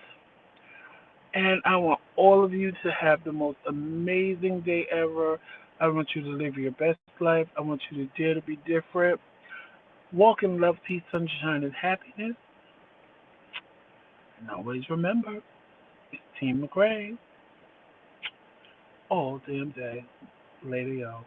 And I want all of you to have the most amazing day ever. I want you to live your best life. I want you to dare to be different. Walk in love, peace, sunshine, and happiness. And always remember, it's Team McCray all damn day. Later, y'all.